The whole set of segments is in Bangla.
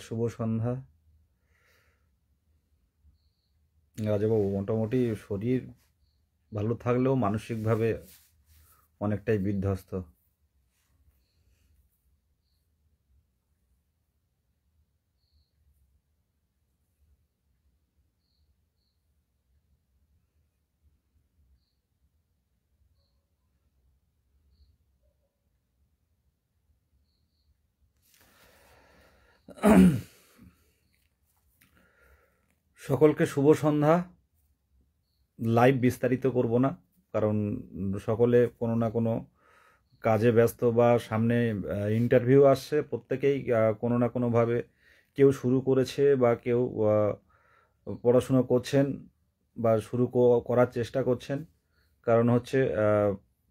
শুভ সন্ধ্যা রাজাবাবু। মোটামুটি শরীর ভালো থাকলেও মানসিকভাবে অনেকটাই বিধ্বস্ত। সকলকে শুভ সন্ধ্যা। লাইভ বিস্তারিত করব না, কারণ সকলে কোনো না কোনো কাজে ব্যস্ত বা সামনে ইন্টারভিউ আসছে। প্রত্যেকেই কোনো না কোনোভাবে কেউ শুরু করেছে বা কেউ পড়াশুনো করছেন বা শুরু করার চেষ্টা করছেন। কারণ হচ্ছে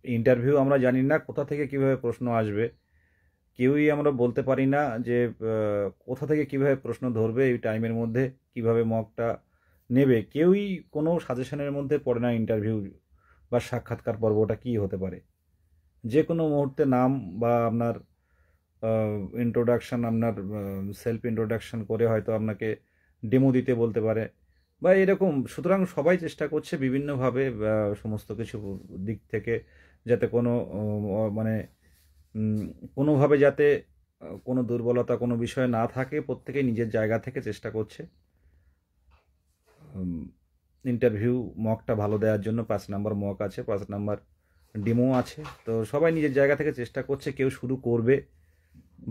ইন্টারভিউ আমরা জানি না কোথা থেকে কিভাবে প্রশ্ন আসবে, কেউই আমরা বলতে পারি না যে কোথা থেকে কিভাবে প্রশ্ন ধরবে, এই টাইমের মধ্যে কিভাবে মকটা নেবে। কেউই কোনো সাজেশনের মধ্যে পড়ে না ইন্টারভিউ বা সাক্ষাৎকার পর্বটা কী হতে পারে। যে কোনো মুহূর্তে নাম বা আপনার ইন্ট্রোডাকশান, আপনার সেলফ ইন্ট্রোডাকশান করে হয়তো আপনাকে ডেমো দিতে বলতে পারে বা এরকম। সুতরাং সবাই চেষ্টা করছে বিভিন্নভাবে সমস্ত কিছু দিক থেকে যাতে কোনো মানে কোনোভাবে যাতে কোনো দুর্বলতা কোনো বিষয় না থাকে, প্রত্যেকেই নিজের জায়গা থেকে চেষ্টা করছে ইন্টারভিউ মকটা ভালো দেওয়ার জন্য। 5 নাম্বার মক আছে, 5 নাম্বার ডেমো আছে। তো সবাই নিজের জায়গা থেকে চেষ্টা করছে। কেউ শুরু করবে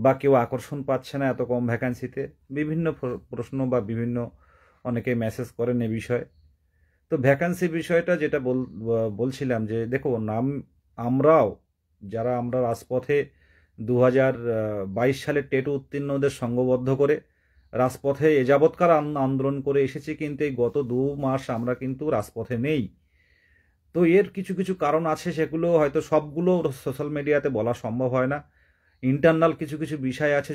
বা কেউ আকর্ষণ পাচ্ছে না এত কম ভ্যাকান্সিতে, বিভিন্ন প্রশ্ন বা বিভিন্ন অনেকে মেসেজ করেন এ বিষয়ে। তো ভ্যাকান্সি বিষয়টা যেটা বলছিলাম যে দেখো, আমরাও যারা আমরা রাজপথে 2022 সালে টেট উত্তীর্ণদের সংঘবদ্ধ করে রাজপথে এ যাবৎকার আন্দোলন করে এসেছি, কিন্তু এই গত 2 মাস আমরা কিন্তু রাজপথে নেই। তো এর কিছু কিছু কারণ আছে, সেগুলো হয়তো সবগুলো সোশ্যাল মিডিয়াতে বলা সম্ভব হয় না। ইন্টারনাল কিছু কিছু বিষয় আছে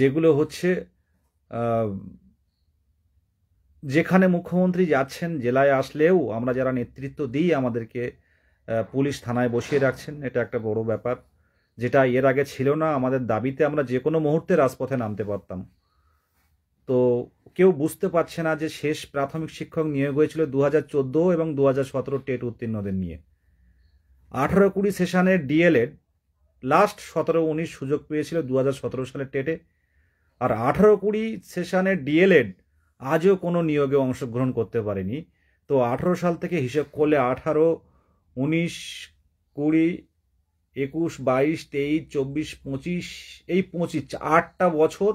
যেগুলো হচ্ছে যেখানে মুখ্যমন্ত্রী যাচ্ছেন, জেলায় আসলেও আমরা যারা নেতৃত্ব দিই আমাদেরকে পুলিশ থানায় বসিয়ে রাখছেন। এটা একটা বড় ব্যাপার, যেটা এর আগে ছিল না। আমাদের দাবিতে আমরা যে কোনো মুহূর্তে রাজপথে নামতে পারতাম। তো কেউ বুঝতে পারছে না যে শেষ প্রাথমিক শিক্ষক নিয়োগ হয়েছিল 2014 এবং 2017 টেট উত্তীর্ণদের নিয়ে। 18-20 সেশনের ডিএলএড লাস্ট 17-19 সুযোগ পেয়েছিল 2017 সালের টেটে, আর 18-20 সেশনের ডিএলএড আজও কোনো নিয়োগে অংশগ্রহণ করতে পারেনি। তো 18 সাল থেকে হিসেব করলে 18, 19, 20, 21, 22, 23, 24, 25, এই 25 8টা বছর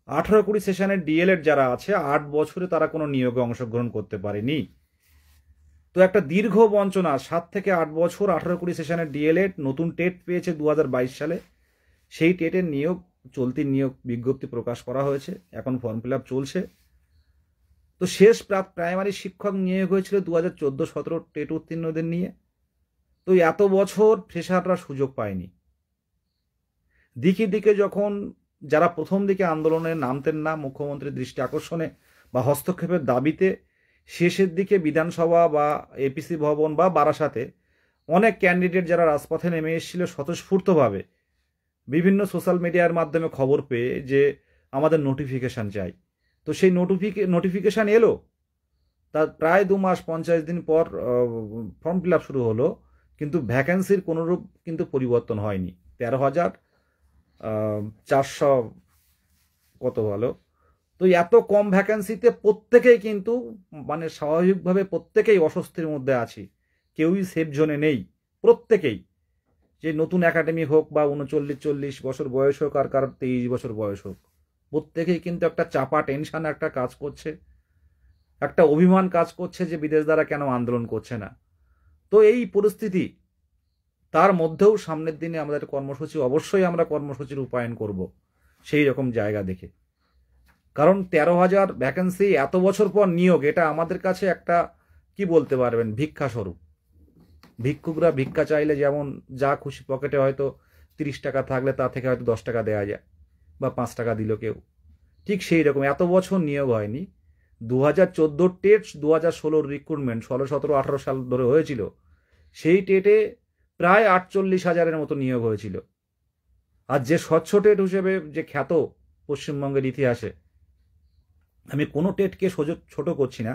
18-20 সেশনের ডিএলএড যারা আছে 8 বছরে তারা কোনো নিয়োগে অংশগ্রহণ করতে পারেনি। তো একটা দীর্ঘ বঞ্চনা। 7 থেকে 8 বছর 18-20 সেশনের ডিএলএড নতুন টেট পেয়েছে 2022 সালে। সেই টেটের নিয়োগ, চলতি নিয়োগ বিজ্ঞপ্তি প্রকাশ করা হয়েছে, এখন ফর্ম ফিল আপ চলছে। তো শেষ প্রাইমারি শিক্ষক নিয়োগ হয়েছিল 2014-17 টেট উত্তীর্ণদের নিয়ে। তো এত বছর ফ্রেশাররা সুযোগ পায়নি। দিকে দিকে যখন যারা প্রথম দিকে আন্দোলনে নামতেন না মুখ্যমন্ত্রীর দৃষ্টি আকর্ষণে বা হস্তক্ষেপের দাবিতে, শেষের দিকে বিধানসভা বা এপিসি ভবন বা বারাসাতে অনেক ক্যান্ডিডেট যারা রাজপথে নেমে এসেছিল স্বতঃস্ফূর্তভাবে বিভিন্ন সোশ্যাল মিডিয়ার মাধ্যমে খবর পেয়ে যে আমাদের নোটিফিকেশান চাই। তো সেই নোটিফিকেশান এলো। তার প্রায় 2 মাস 50 দিন পর ফর্ম ফিল আপ শুরু হলো, কিন্তু ভ্যাকেন্সির কোনোরূপ কিন্তু পরিবর্তন হয়নি। 13,400 কত ভালো। তো এত কম ভ্যাকেন্সিতে প্রত্যেকেই কিন্তু মানে স্বাভাবিকভাবে প্রত্যেকেই অস্বস্তির মধ্যে আছি, কেউই সেফ জোনে নেই। প্রত্যেকেই, যে নতুন একাডেমি হোক বা 39-40 বছর বয়স হোক আর কারোর 23 বছর বয়স হোক, প্রত্যেকেই কিন্তু একটা চাপা টেনশন একটা কাজ করছে, একটা অভিমান কাজ করছে যে বিদেশ দ্বারা কেন আন্দোলন করছে না। তো এই পরিস্থিতি, তার মধ্যেও সামনের দিনে আমাদের কর্মসূচি, অবশ্যই আমরা কর্মসূচির রূপায়ণ করব সেই রকম জায়গা দেখে। কারণ 13,000 ভ্যাকেন্সি এত বছর পর নিয়োগ, এটা আমাদের কাছে একটা কি বলতে পারবেন, ভিক্ষা স্বরূপ। ভিক্ষুকরা ভিক্ষা চাইলে যেমন যা খুশি পকেটে হয়তো 30 টাকা থাকলে তা থেকে হয়তো 10 টাকা দেওয়া যায় বা 5 টাকা দিল কেউ, ঠিক সেই রকম এত বছর নিয়োগ হয়নি। 2014 টেট, 2016 রিক্রুটমেন্ট, 16, 17, 18 সাল ধরে হয়েছিল, সেই টেটে প্রায় 48,000-এর মতো নিয়োগ হয়েছিল। আর যে স্বচ্ছ টেট হিসেবে যে খ্যাত পশ্চিমবঙ্গের ইতিহাসে, আমি কোনো টেটকে ছোট করছি না,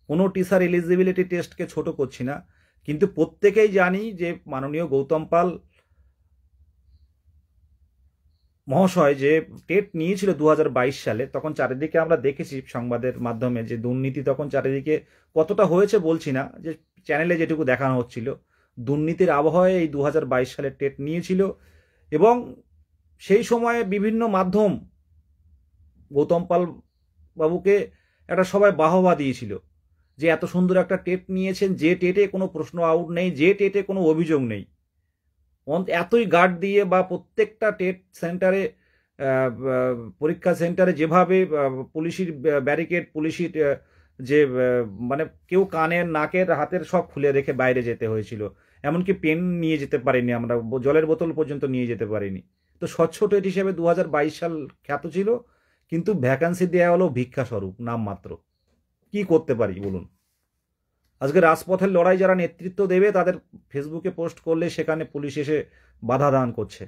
কোনো টিচার এলিজিবিলিটি টেস্টকে ছোট করছি না, কিন্তু প্রত্যেকেই জানি যে মাননীয় গৌতম পাল মহাশয় যে টেট নিয়েছিল 2022 সালে, তখন চারিদিকে আমরা দেখেছি সংবাদের মাধ্যমে যে দুর্নীতি তখন চারিদিকে কতটা হয়েছে বলছি না, যে চ্যানেলে যেটুকু দেখানো হচ্ছিল, দুর্নীতির আবহাওয়ায় এই 2022 সালে টেট নিয়েছিল। এবং সেই সময়ে বিভিন্ন মাধ্যম গৌতম পাল বাবুকে একটা সবাই বাহবা দিয়েছিল যে এত সুন্দর একটা টেট নিয়েছেন, যে টেটে কোনো প্রশ্ন আউট নেই, যে টেটে কোনো অভিযোগ নেই। এতই গার্ড দিয়ে বা প্রত্যেকটা টেট সেন্টারে, পরীক্ষা সেন্টারে যেভাবে পুলিশের ব্যারিকেড, পুলিশের যে মানে কেউ কানের, নাকের, হাতের সব খুলে রেখে বাইরে যেতে হয়েছিল, এমনকি পেন নিয়ে যেতে পারিনি আমরা, জলের বোতল পর্যন্ত নিয়ে যেতে পারিনি। তো স্বচ্ছ টেট হিসেবে 2022 সাল খ্যাত ছিল, কিন্তু ভ্যাকান্সি দেওয়া হলো ভিক্ষা স্বরূপ নামমাত্র। কি করতে পারি বলুন? আজকে রাজপথের লড়াই যারা নেতৃত্ব দেবে, তাদের ফেসবুকে পোস্ট করলে সেখানে পুলিশ এসে বাধা দান করছে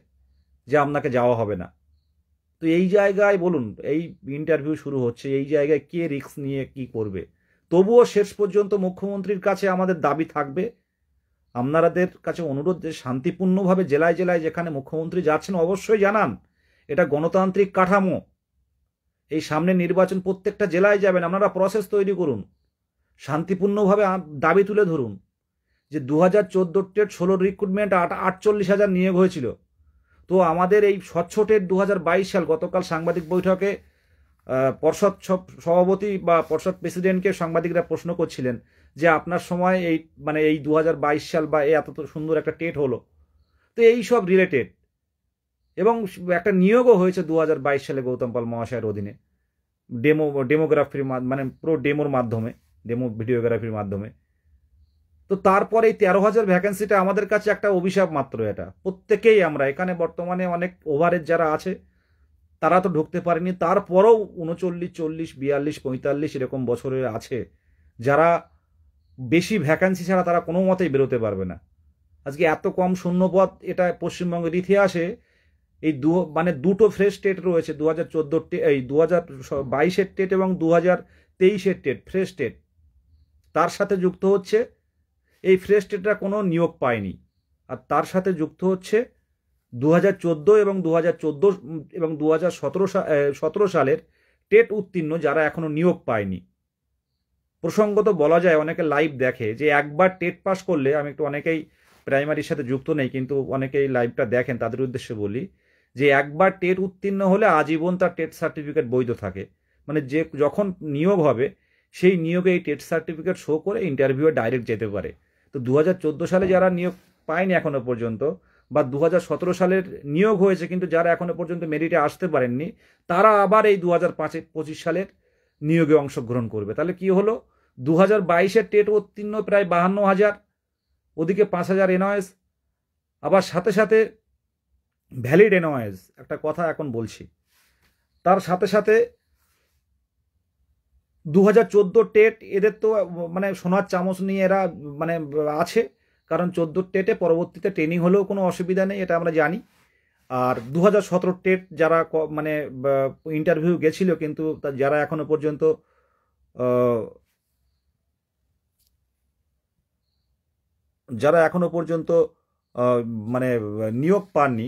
যে আপনাকে যাওয়া হবে না। তো এই জায়গায় বলুন, এই ইন্টারভিউ শুরু হচ্ছে, এই জায়গায় কে রিস্ক নিয়ে কি করবে? তবুও শেষ পর্যন্ত মুখ্যমন্ত্রীর কাছে আমাদের দাবি থাকবে, আপনাদের কাছে অনুরোধ যে শান্তিপূর্ণভাবে জেলায় জেলায় যেখানে মুখ্যমন্ত্রী যাচ্ছেন অবশ্যই জানান, এটা গণতান্ত্রিক কাঠামো, এই সামনে নির্বাচন, প্রত্যেকটা জেলায় যাবেন, আপনারা প্রসেস তৈরি করুন, শান্তিপূর্ণভাবে দাবি তুলে ধরুন যে 2014 টেট 16 রিক্রুটমেন্ট 48,000 নিয়োগ হয়েছিল। তো আমাদের এই স্বচ্ছ টেট 2022 সাল, গতকাল সাংবাদিক বৈঠকে পর্ষদ সভাপতি বা পর্ষদ প্রেসিডেন্টকে সাংবাদিকরা প্রশ্ন করছিলেন যে আপনার সময় এই মানে এই 2022 সাল বা এত সুন্দর একটা টেট হলো, তো এই সব রিলেটেড। এবং একটা নিয়োগও হয়েছে 2022 সালে গৌতম পাল মহাশয়ের অধীনে, ডেমোগ্রাফির মানে পুরো ডেমোর মাধ্যমে, ডেমো ভিডিওগ্রাফির মাধ্যমে। তো তারপরে এই 13,000 ভ্যাকেন্সিটা আমাদের কাছে একটা অভিশাপ মাত্র। এটা প্রত্যেকেই আমরা এখানে বর্তমানে অনেক ওভারেজ যারা আছে তারা তো ঢুকতে পারেনি, তারপরেও 39, 40, 42, 45 এরকম বছরের আছে যারা বেশি ভ্যাকেন্সি ছাড়া তারা কোনো মতেই বেরোতে পারবে না। আজকে এত কম শূন্যপদ, এটা পশ্চিমবঙ্গের ইতিহাসে এই মানে দুটো ফ্রেশ টেট রয়েছে, 2014 এই 2022-এর টেট এবং 2023-এর টেট, ফ্রেশ টেট। তার সাথে যুক্ত হচ্ছে এই ফ্রেশ টেটরা কোনো নিয়োগ পায়নি, আর তার সাথে যুক্ত হচ্ছে 2014 এবং 2017 সালের টেট উত্তীর্ণ যারা এখনো নিয়োগ পায়নি। প্রসঙ্গত বলা যায়, অনেকে লাইভ দেখে যে একবার টেট পাস করলে, আমি একটু অনেকেই প্রাইমারির সাথে যুক্ত নেই কিন্তু অনেকেই লাইভটা দেখেন, তাদের উদ্দেশ্যে বলি যে একবার টেট উত্তীর্ণ হলে আজীবন তার টেট সার্টিফিকেট বৈধ থাকে। মানে যে যখন নিয়োগ হবে সেই নিয়োগে এই টেট সার্টিফিকেট শো করে ইন্টারভিউয়ে ডাইরেক্ট যেতে পারে। তো 2014 সালে যারা নিয়োগ পায়নি এখনো পর্যন্ত, বা 2017 সালের নিয়োগ হয়েছে কিন্তু যারা এখনো পর্যন্ত মেরিটে আসতে পারেননি, তারা আবার এই 2025 সালের নিয়োগে অংশগ্রহণ করবে। তাহলে কি হলো, 2022-এর টেট উত্তীর্ণ প্রায় 52,000, ওদিকে 5,000 এনওএস, আবার সাথে সাথে ভ্যালিড এনওএস, একটা কথা এখন বলছি, তার সাথে সাথে 2014 টেট, এদের তো মানে সোনার চামচ নিয়ে এরা মানে আছে, কারণ 14 টেটে পরবর্তীতে ট্রেনিং হলেও কোনো অসুবিধা নেই, এটা আমরা জানি। আর 2017 টেট যারা মানে ইন্টারভিউ গেছিল কিন্তু যারা এখনো পর্যন্ত যারা এখনো পর্যন্ত মানে নিয়োগ পাননি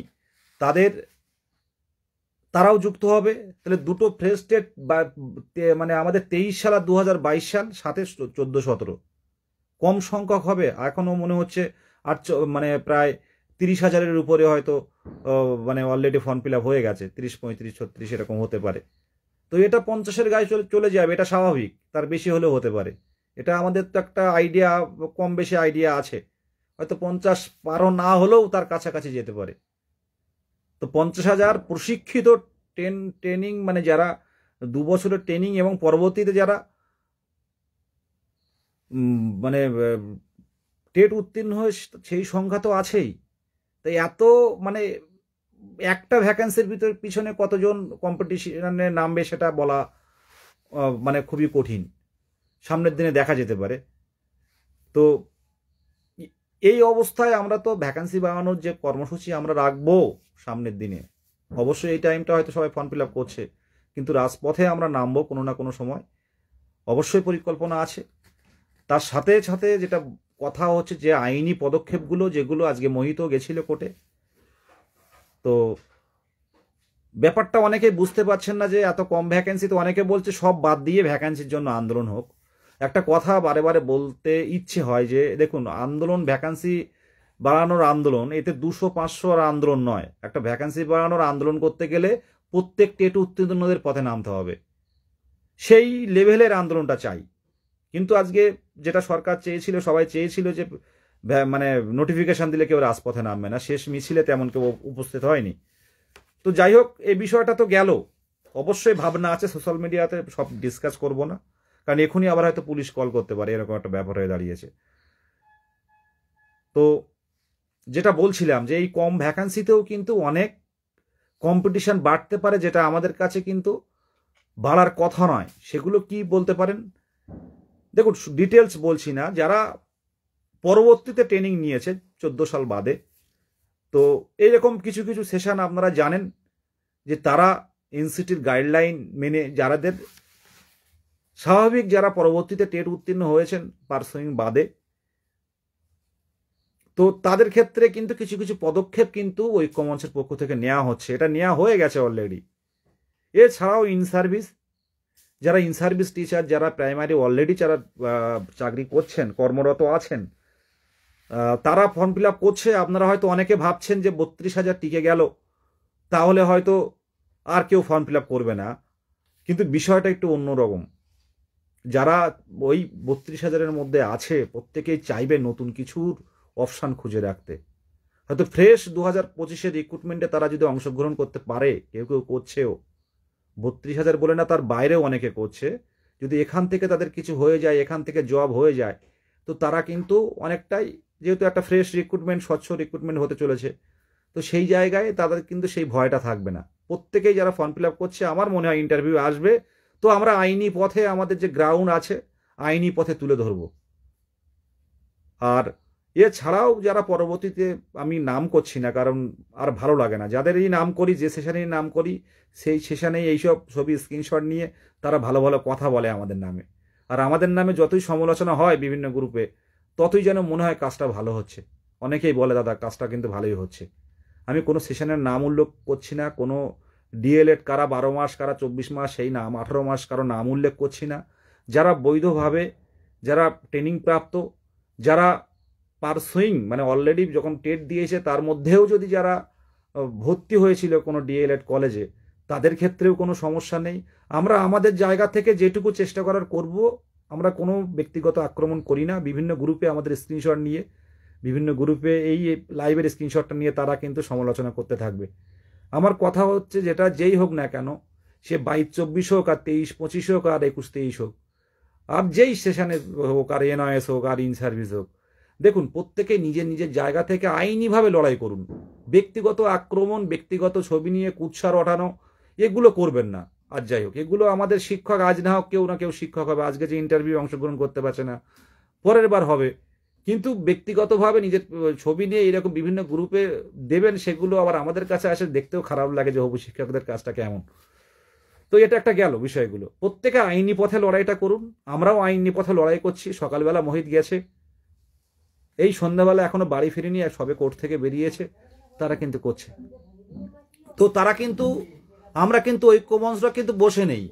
তারাও যুক্ত হবে। তাহলে দুটো ফ্রেশ স্টেট বা মানে আমাদের 23 সাল আর 2022 সাল, সাথে 14-17 কম সংখ্যক হবে এখনো মনে হচ্ছে। আর মানে প্রায় 30,000-এর উপরে হয়তো মানে অলরেডি ফর্ম ফিল আপ হয়ে গেছে, 30, 35, 36 এরকম হতে পারে। তো এটা 50-এর গায়ে চলে যাবে, এটা স্বাভাবিক, তার বেশি হলেও হতে পারে। এটা আমাদের তো একটা আইডিয়া, কম বেশি আইডিয়া আছে, হয়তো 50 পারও না হলেও তার কাছাকাছি যেতে পারে। তো 50,000 প্রশিক্ষিত ট্রেনিং, মানে যারা 2 বছরের ট্রেনিং এবং পরবর্তীতে যারা মানে টেট উত্তীর্ণ হয়ে সেই সংখ্যা তো আছেই। তাই এত মানে একটা ভ্যাকেন্সির পিছনে কতজন কম্পিটিশনে নামবে সেটা বলা মানে খুবই কঠিন, সামনের দিনে দেখা যেতে পারে। তো এই অবস্থায় আমরা তো ভ্যাকেন্সি বাড়ানোর যে কর্মসূচি আমরা রাখবো সামনের দিনে, অবশ্যই এই টাইমটা হয়তো সবাই ফর্ম ফিল আপ করছে, কিন্তু রাজপথে আমরা নামবো কোনো না কোনো সময়, অবশ্যই পরিকল্পনা আছে। তার সাথে সাথে যেটা কথা হচ্ছে যে আইনি পদক্ষেপগুলো, যেগুলো আজকে মোহিত গেছিল কোর্টে, তো ব্যাপারটা অনেকেই বুঝতে পারছেন না যে এত কম ভ্যাকেন্সি। তো অনেকে বলছে সব বাদ দিয়ে ভ্যাকেন্সির জন্য আন্দোলন হোক। একটা কথা বারে বারে বলতে ইচ্ছে হয় যে দেখুন, আন্দোলন, ভ্যাকেন্সি বাড়ানোর আন্দোলন, এতে 200-500 আর আন্দোলন নয়। একটা ভ্যাকেন্সি বাড়ানোর আন্দোলন করতে গেলে প্রত্যেক টেট উত্তীর্ণদের পথে নামতে হবে, সেই লেভেলের আন্দোলনটা চাই। কিন্তু আজকে যেটা সরকার চেয়েছিল, সবাই চেয়েছিল যে মানে নোটিফিকেশন দিলে কেউ রাজপথে নামবে না, শেষ মিছিলে তেমন কেউ উপস্থিত হয়নি। তো যাই হোক, এই বিষয়টা তো গেল, অবশ্যই ভাবনা আছে, সোশ্যাল মিডিয়াতে সব ডিসকাস করব না, কারণ এখনই আবার হয়তো পুলিশ কল করতে পারে, এরকম একটা ব্যাপার হয়ে দাঁড়িয়েছে। তো যেটা বলছিলাম যে এই কম ভ্যাকান্সিতেও কিন্তু অনেক কম্পিটিশন বাড়তে পারে, যেটা আমাদের কাছে কিন্তু বাড়ার কথা নয়। সেগুলো কি বলতে পারেন? দেখুন, ডিটেলস বলছি না, যারা পরবর্তীতে ট্রেনিং নিয়েছে 14 সাল বাদে, তো এইরকম কিছু কিছু সেশন আপনারা জানেন যে তারা এনসিটির গাইডলাইন মেনে, যারাদের স্বাভাবিক, যারা পরবর্তীতে টেট উত্তীর্ণ হয়েছেন পার্সোনিং বাদে, তো তাদের ক্ষেত্রে কিন্তু কিছু কিছু পদক্ষেপ কিন্তু ঐক্যমঞ্চের পক্ষ থেকে নেওয়া হচ্ছে, এটা নেওয়া হয়ে গেছে অলরেডি। এছাড়াও ইন সার্ভিস, যারা ইন সার্ভিস টিচার, যারা প্রাইমারি অলরেডি যারা চাকরি করছেন, কর্মরত আছেন, তারা ফর্ম ফিল আপ করছে। আপনারা হয়তো অনেকে ভাবছেন যে 32,000 টিকে গেল, তাহলে হয়তো আর কেউ ফর্ম ফিল আপ করবে না, কিন্তু বিষয়টা একটু অন্যরকম। যারা ওই 32,000-এর মধ্যে আছে, প্রত্যেকেই চাইবে নতুন কিছুর অপশান খুঁজে রাখতে। হয়তো ফ্রেশ 2025-এর রিক্রুটমেন্টে তারা যদি অংশগ্রহণ করতে পারে, কেউ কেউ করছেও, 32,000 বলে না, তার বাইরেও অনেকে করছে, যদি এখান থেকে তাদের কিছু হয়ে যায়, এখান থেকে জব হয়ে যায়, তো তারা কিন্তু অনেকটাই, যেহেতু একটা ফ্রেশ রিক্রুটমেন্ট, স্বচ্ছ রিক্রুটমেন্ট হতে চলেছে, তো সেই জায়গায় তাদের কিন্তু সেই ভয়টা থাকবে না। প্রত্যেকেই যারা ফর্ম ফিল আপ করছে, আমার মনে হয় ইন্টারভিউ আসবে, তো আমরা আইনি পথে, আমাদের যে গ্রাউন্ড আছে, আইনি পথে তুলে ধরব। আর এছাড়াও যারা পরবর্তীতে, আমি নাম করছি না কারণ আর ভালো লাগে না, যাদেরই নাম করি, যে সেশনেই নাম করি, সেই সেশনেই এইসব ছবি স্ক্রিনশট নিয়ে তারা ভালো ভালো কথা বলে আমাদের নামে। আর আমাদের নামে যতই সমালোচনা হয় বিভিন্ন গ্রুপে, ততই যেন মনে হয় কাজটা ভালো হচ্ছে। অনেকেই বলে দাদা কাজটা কিন্তু ভালোই হচ্ছে। আমি কোনো সেশনের নাম উল্লেখ করছি না, কোনো ডিএলএড কারা 12 মাস, কারা 24 মাস, সেই নাম 18 মাস কারো নাম উল্লেখ করছি না। যারা বৈধভাবে, যারা ট্রেনিং প্রাপ্ত, যারা পারসুইং, মানে অলরেডি যখন টেট দিয়েছে তার মধ্যেও যদি যারা ভর্তি হয়েছিল কোনো ডিএলএড কলেজে, তাদের ক্ষেত্রেও কোনো সমস্যা নেই। আমরা আমাদের জায়গা থেকে যেটুকু চেষ্টা করার করব, আমরা কোনো ব্যক্তিগত আক্রমণ করি না। বিভিন্ন গ্রুপে আমাদের স্ক্রিনশট নিয়ে, বিভিন্ন গ্রুপে এই লাইভের স্ক্রিনশটটা নিয়ে তারা কিন্তু সমালোচনা করতে থাকবে। আমার কথা হচ্ছে, যেটা যেই হোক না কেন, সে 22-24 হোক, আর 23-25 হোক, আর 21-23 হোক, আর যেই সেশনে হোক, আর এনআইএস হোক, আর ইন সার্ভিস হোক, দেখুন প্রত্যেকে নিজের নিজের জায়গা থেকে আইনিভাবে লড়াই করুন। ব্যক্তিগত আক্রমণ, ব্যক্তিগত ছবি নিয়ে কুৎসার ওঠানো, এগুলো করবেন না। আর যাই হোক, এগুলো আমাদের শিক্ষক, আজ না হোক কেউ না কেউ শিক্ষক হবে। আজকে যে ইন্টারভিউ অংশগ্রহণ করতে পারছে না, পরের বার হবে। কিন্তু ব্যক্তিগতভাবে নিজের ছবি নিয়ে এরকম বিভিন্ন গ্রুপে দেবেন, সেগুলো আবার আমাদের কাছে আসে, দেখতেও খারাপ লাগে যে হবু শিক্ষকদের কাজটা কেমন। তো এটা একটা গেল বিষয়গুলো। প্রত্যেকে আইনি পথে লড়াইটা করুন, আমরাও আইনি পথে লড়াই করছি। সকালবেলা মোহিত গেছে, এই সন্ধ্যাবেলা এখনো বাড়ি ফিরেনি, আর সবে কোর্ট থেকে বেরিয়েছে, তারা কিন্তু করছে। তো তারা কিন্তু, আমরা কিন্তু ঐক্যমঞ্চরা কিন্তু বসে নেই,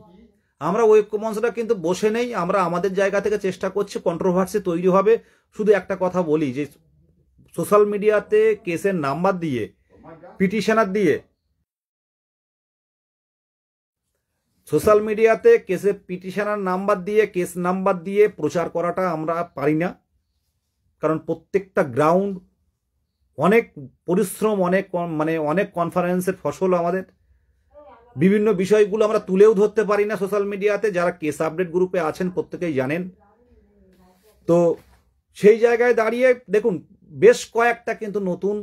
আমরা ঐক্যমঞ্চরা কিন্তু বসে নেই, আমরা আমাদের জায়গা থেকে চেষ্টা করছি, কন্ট্রোভার্সি তৈরি হবে। শুধু একটা কথা বলি যে সোশ্যাল মিডিয়াতে কেসের নাম্বার দিয়ে, পিটিশনার দিয়ে, সোশ্যাল মিডিয়াতে কেসের পিটিশনার নাম্বার দিয়ে, কেস নাম্বার দিয়ে প্রচার করাটা আমরা পারি না। কারণ প্রত্যেকটা গ্রাউন্ড অনেক পরিশ্রম, অনেক কনফারেন্সের ফসল আমাদের। বিভিন্ন বিষয়গুলো আমরা তুলেও ধরতে পারি না সোশ্যাল মিডিয়াতে। যারা কেস আপডেট গ্রুপে আছেন প্রত্যেকেই জানেন। তো সেই জায়গায় দাঁড়িয়ে দেখুন, বেশ কয়েকটা কিন্তু নতুন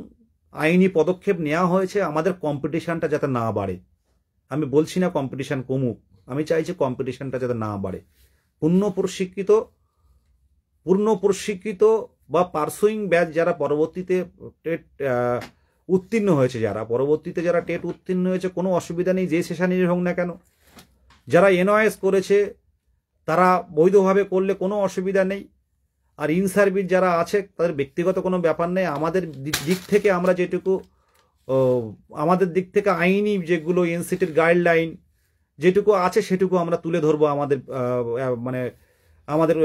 আইনি পদক্ষেপ নেওয়া হয়েছে আমাদের কম্পিটিশনটা যাতে না বাড়ে। আমি বলছি না কম্পিটিশন কমুক, আমি চাইছি কম্পিটিশনটা যাতে না বাড়ে। পূর্ণ প্রশিক্ষিত বা পার্সুইং ব্যাচ যারা পরবর্তীতে টেট উত্তীর্ণ হয়েছে, যারা টেট উত্তীর্ণ হয়েছে, কোনো অসুবিধা নেই যে সেশনেরই হোক না কেন। যারা এনওএস করেছে তারা বৈধভাবে করলে কোনো অসুবিধা নেই। আর ইন সার্ভিস যারা আছে তাদের ব্যক্তিগত কোনো ব্যাপার নেই। আমাদের দিক থেকে আমরা যেটুকু, আমাদের দিক থেকে আইনি যেগুলো এনসিটির গাইডলাইন যেটুকু আছে সেটুকু আমরা তুলে ধরবো আমাদের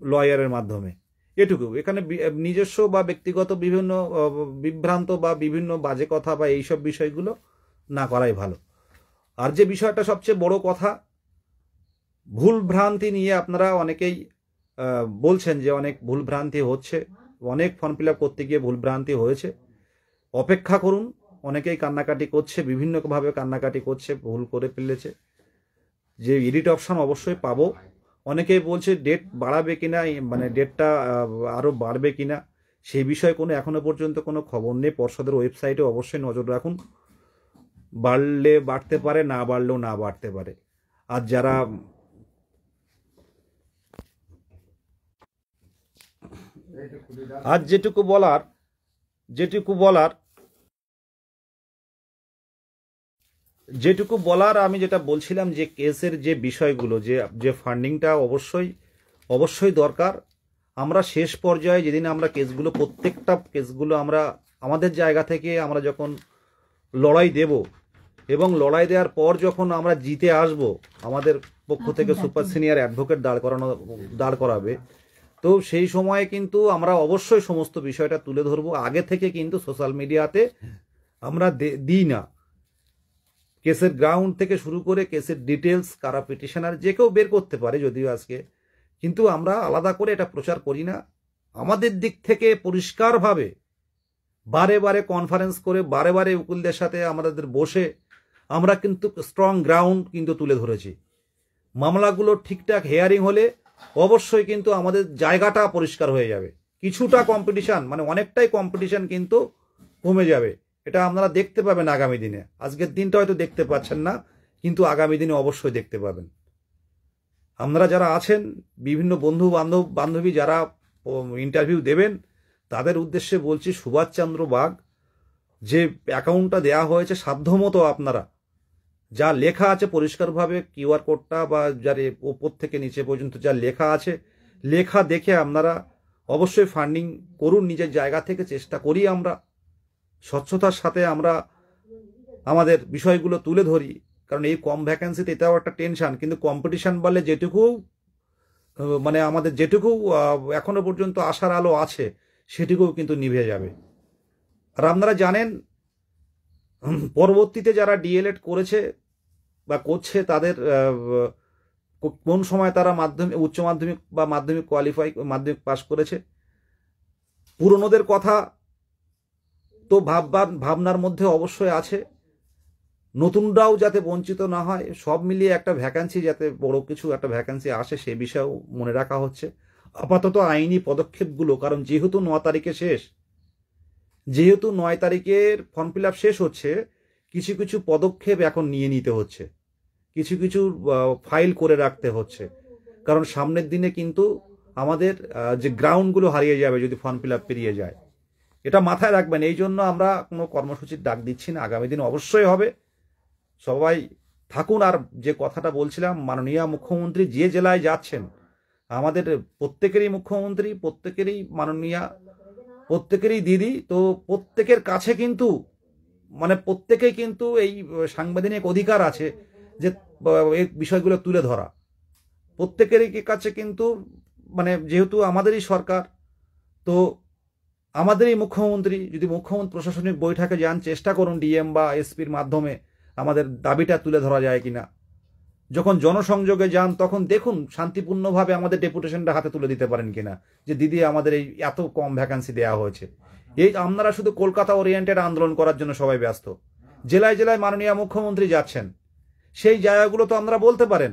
লয়ারের মাধ্যমে। এটুকু। এখানে নিজস্ব বা ব্যক্তিগত বিভিন্ন বিভ্রান্ত বা বিভিন্ন বাজে কথা বা এইসব বিষয়গুলো না করাই ভালো। আর যে বিষয়টা সবচেয়ে বড় কথা, ভুল ভ্রান্তি নিয়ে আপনারা অনেকেই বলছেন যে অনেক ভুল ভ্রান্তি হচ্ছে, অনেক ফর্ম ফিল আপ করতে গিয়ে ভুল ভ্রান্তি হয়েছে। অপেক্ষা করুন, অনেকেই কান্নাকাটি করছে, বিভিন্নভাবে কান্নাকাটি করছে, ভুল করে ফেলেছে। যে এডিট অপশন অবশ্যই পাবো। অনেকেই বলছে ডেট বাড়াবে কিনা, ডেটটা আরও বাড়বে কিনা, সেই বিষয়ে কোনো এখনো পর্যন্ত কোনো খবর নেই। পর্ষদের ওয়েবসাইটে অবশ্যই নজর রাখুন। বাড়লে বাড়তে পারে, না বাড়লেও না বাড়তে পারে। আর যারা যেটুকু বলার আমি যেটা বলছিলাম যে কেসের যে বিষয়গুলো, যে ফান্ডিংটা অবশ্যই দরকার। আমরা শেষ পর্যায়ে যেদিন আমরা প্রত্যেকটা কেসগুলো আমরা আমাদের জায়গা থেকে আমরা যখন লড়াই দেব, এবং লড়াই দেওয়ার পর যখন আমরা জিতে আসব, আমাদের পক্ষ থেকে সুপার সিনিয়র অ্যাডভোকেট দাঁড় করাবে, তো সেই সময়ে কিন্তু আমরা অবশ্যই সমস্ত বিষয়টা তুলে ধরবো। আগে থেকে কিন্তু সোশ্যাল মিডিয়াতে আমরা দিই না। কেসের গ্রাউন্ড থেকে শুরু করে কেসের ডিটেলস, কারা পিটিশনার, যে কেউ বের করতে পারে যদিও আজকে, কিন্তু আমরা আলাদা করে এটা প্রচার করি না। আমাদের দিক থেকে পরিষ্কারভাবে বারে বারে কনফারেন্স করে, বারে বারে উকিলদের সাথে আমাদের বসে আমরা কিন্তু স্ট্রং গ্রাউন্ড কিন্তু তুলে ধরেছি। মামলাগুলো ঠিকঠাক হেয়ারিং হলে অবশ্যই কিন্তু আমাদের জায়গাটা পরিষ্কার হয়ে যাবে। কিছুটা কম্পিটিশন, অনেকটাই কম্পিটিশন কিন্তু কমে যাবে। এটা আপনারা দেখতে পাবেন আগামী দিনে। আজকের দিনটা হয়তো দেখতে পাচ্ছেন না, কিন্তু আগামী দিনে অবশ্যই দেখতে পাবেন। আপনারা যারা আছেন, বিভিন্ন বান্ধবী যারা ইন্টারভিউ দেবেন, তাদের উদ্দেশ্যে বলছি, সুভাষচন্দ্র বাগ যে অ্যাকাউন্টটা দেওয়া হয়েছে, সাধ্যমতো আপনারা যা লেখা আছে পরিষ্কারভাবে, কিউআর কোডটা বা যার ওপর থেকে নিচে পর্যন্ত যা লেখা আছে, লেখা দেখে আপনারা অবশ্যই ফান্ডিং করুন। নিজের জায়গা থেকে চেষ্টা করি আমরা স্বচ্ছতার সাথে আমরা আমাদের বিষয়গুলো তুলে ধরি। কারণ এই কম ভ্যাকেন্সিতে এটাও একটা টেনশন, কিন্তু কম্পিটিশন বললে যেটুকু আমাদের যেটুকু এখনো পর্যন্ত আশার আলো আছে সেটুকুও কিন্তু নিভে যাবে। আর আপনারা জানেন, পরবর্তীতে যারা ডিএলএড করেছে বা করছে, তাদের কোন সময় তারা উচ্চ মাধ্যমিক বা মাধ্যমিক পাস করেছে। পুরনোদের কথা তো ভাবনার মধ্যে অবশ্যই আছে, নতুনরাও যাতে বঞ্চিত না হয়। সব মিলিয়ে একটা ভ্যাকান্সি, যাতে বড় কিছু একটা ভ্যাকান্সি আসে, সে বিষয়েও মনে রাখা হচ্ছে। আপাতত আইনি পদক্ষেপগুলো, কারণ যেহেতু 9 তারিখের ফর্ম ফিল আপ শেষ হচ্ছে, কিছু পদক্ষেপ এখন নিয়ে নিতে হচ্ছে, কিছু ফাইল করে রাখতে হচ্ছে। কারণ সামনের দিনে কিন্তু আমাদের যে গ্রাউন্ডগুলো হারিয়ে যাবে যদি ফর্ম ফিল আপ পেরিয়ে যায়। এটা মাথায় রাখবেন। এই জন্য আমরা কোনো কর্মসূচির ডাক দিচ্ছি না, আগামী দিন অবশ্যই হবে। সবাই থাকুন। আর যে কথাটা বলছিলাম, মাননীয় মুখ্যমন্ত্রী যে জেলায় যাচ্ছেন, আমাদের প্রত্যেকেরই মুখ্যমন্ত্রী, প্রত্যেকেরই মাননীয় প্রত্যেকেরই দিদি, তো প্রত্যেকের কাছে কিন্তু মানে প্রত্যেকেই কিন্তু এই সাংবিধানিক অধিকার আছে যে এই বিষয়গুলো তুলে ধরা। প্রত্যেকেরই কাছে কিন্তু মানে যেহেতু আমাদেরই সরকার, তো আমাদেরই মুখ্যমন্ত্রী, যদি মুখ্যমন্ত্রী প্রশাসনিক বৈঠকে যান, চেষ্টা করুন ডিএম বা এসপির মাধ্যমে আমাদের দাবিটা তুলে ধরা যায় কিনা। যখন জনসংযোগে যান তখন দেখুন শান্তিপূর্ণভাবে আমাদের ডেপুটেশনটা হাতে তুলে দিতে পারেন কিনা, যে দিদি আমাদের এই এত কম ভ্যাকান্সি দেওয়া হয়েছে। এই আপনারা শুধু কলকাতা ওরিয়েন্টেড আন্দোলন করার জন্য সবাই ব্যস্ত। জেলায় জেলায় মাননীয় মুখ্যমন্ত্রী যাচ্ছেন, সেই জায়গাগুলো তো আপনারা বলতে পারেন।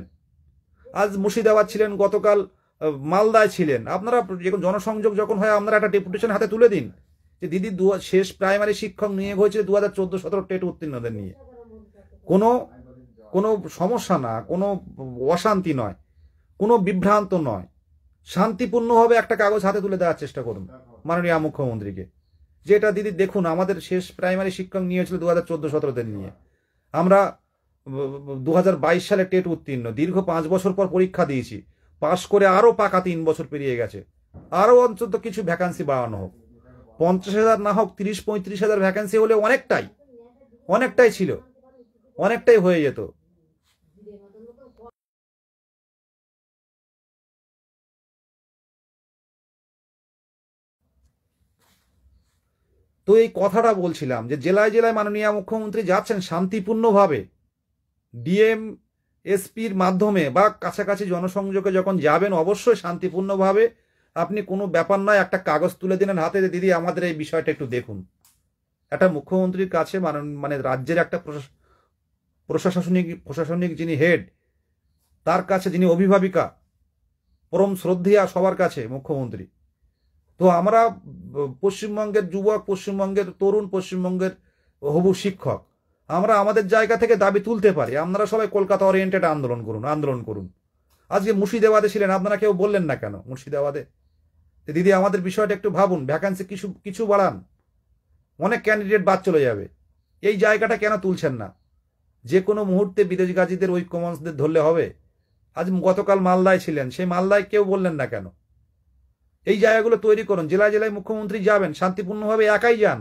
আজ মুর্শিদাবাদ ছিলেন, গতকাল মালদায় ছিলেন, আপনারা জনসংযোগ যখন হয় আপনারা একটা ডেপুটেশন হাতে তুলে দিন যে দিদি শেষ প্রাইমারি শিক্ষক নিয়োগ হয়েছিল 2014-17 টেট উত্তীর্ণদের নিয়ে। কোনো কোনো সমস্যা না, কোনো অশান্তি নয়, কোনো বিভ্রান্ত নয়, শান্তিপূর্ণভাবে একটা কাগজ হাতে তুলে দেওয়ার চেষ্টা করুন মাননীয় মুখ্যমন্ত্রীকে, যে এটা দিদি দেখুন আমাদের শেষ প্রাইমারি শিক্ষক নিয়ে হয়েছিল 2014-17 নিয়ে। আমরা 2022 সালে টেট উত্তীর্ণ, দীর্ঘ 5 বছর পর পরীক্ষা দিয়েছি, পাশ করে আরও পাকা 3 বছর পেরিয়ে গেছে। আরও অন্তত কিছু ভ্যাকান্সি বাড়ানো হোক, 50,000 না হোক 30-35,000 ভ্যাকান্সি হলে অনেকটাই ছিল, অনেকটাই হয়ে যেত। তো এই কথাটা বলছিলাম যে জেলায় জেলায় মাননীয় মুখ্যমন্ত্রী যাচ্ছেন শান্তিপূর্ণভাবে, ডিএম এসপির মাধ্যমে বা কাছাকাছি জনসংযোগে যখন যাবেন অবশ্যই শান্তিপূর্ণভাবে আপনি কোনো ব্যাপার নয় একটা কাগজ তুলে দিলেন হাতে, দিদি আমাদের এই বিষয়টা একটু দেখুন। একটা মুখ্যমন্ত্রীর কাছে মানে রাজ্যের একটা প্রশাসনিক যিনি হেড, তার কাছে যিনি অভিভাবিকা, পরম শ্রদ্ধেয়া সবার কাছে মুখ্যমন্ত্রী। তো আমরা পশ্চিমবঙ্গের যুবক, পশ্চিমবঙ্গের তরুণ, পশ্চিমবঙ্গের হবু শিক্ষক, আমরা আমাদের জায়গা থেকে দাবি তুলতে পারি। আপনারা সবাই কলকাতা ওরিয়েন্টেড আন্দোলন করুন। আজকে মুর্শিদাবাদে ছিলেন, আপনারা কেউ বললেন না কেন মুর্শিদাবাদে? দিদি আমাদের বিষয়টা একটু ভাবুন, ভ্যাকান্সি কিছু বাড়ান, অনেক ক্যান্ডিডেট বাদ চলে যাবে। এই জায়গাটা কেন তুলছেন না? যে কোনো মুহূর্তে বিদেশি গাজীদের ঐক্য মঞ্চদের ধরলে হবে। আজ গতকাল মালদায় ছিলেন, সেই মালদায় কেউ বললেন না কেন? এই জায়গাগুলো তৈরি করুন। জেলায় জেলায় মুখ্যমন্ত্রী যাবেন, শান্তিপূর্ণভাবে একাই যান,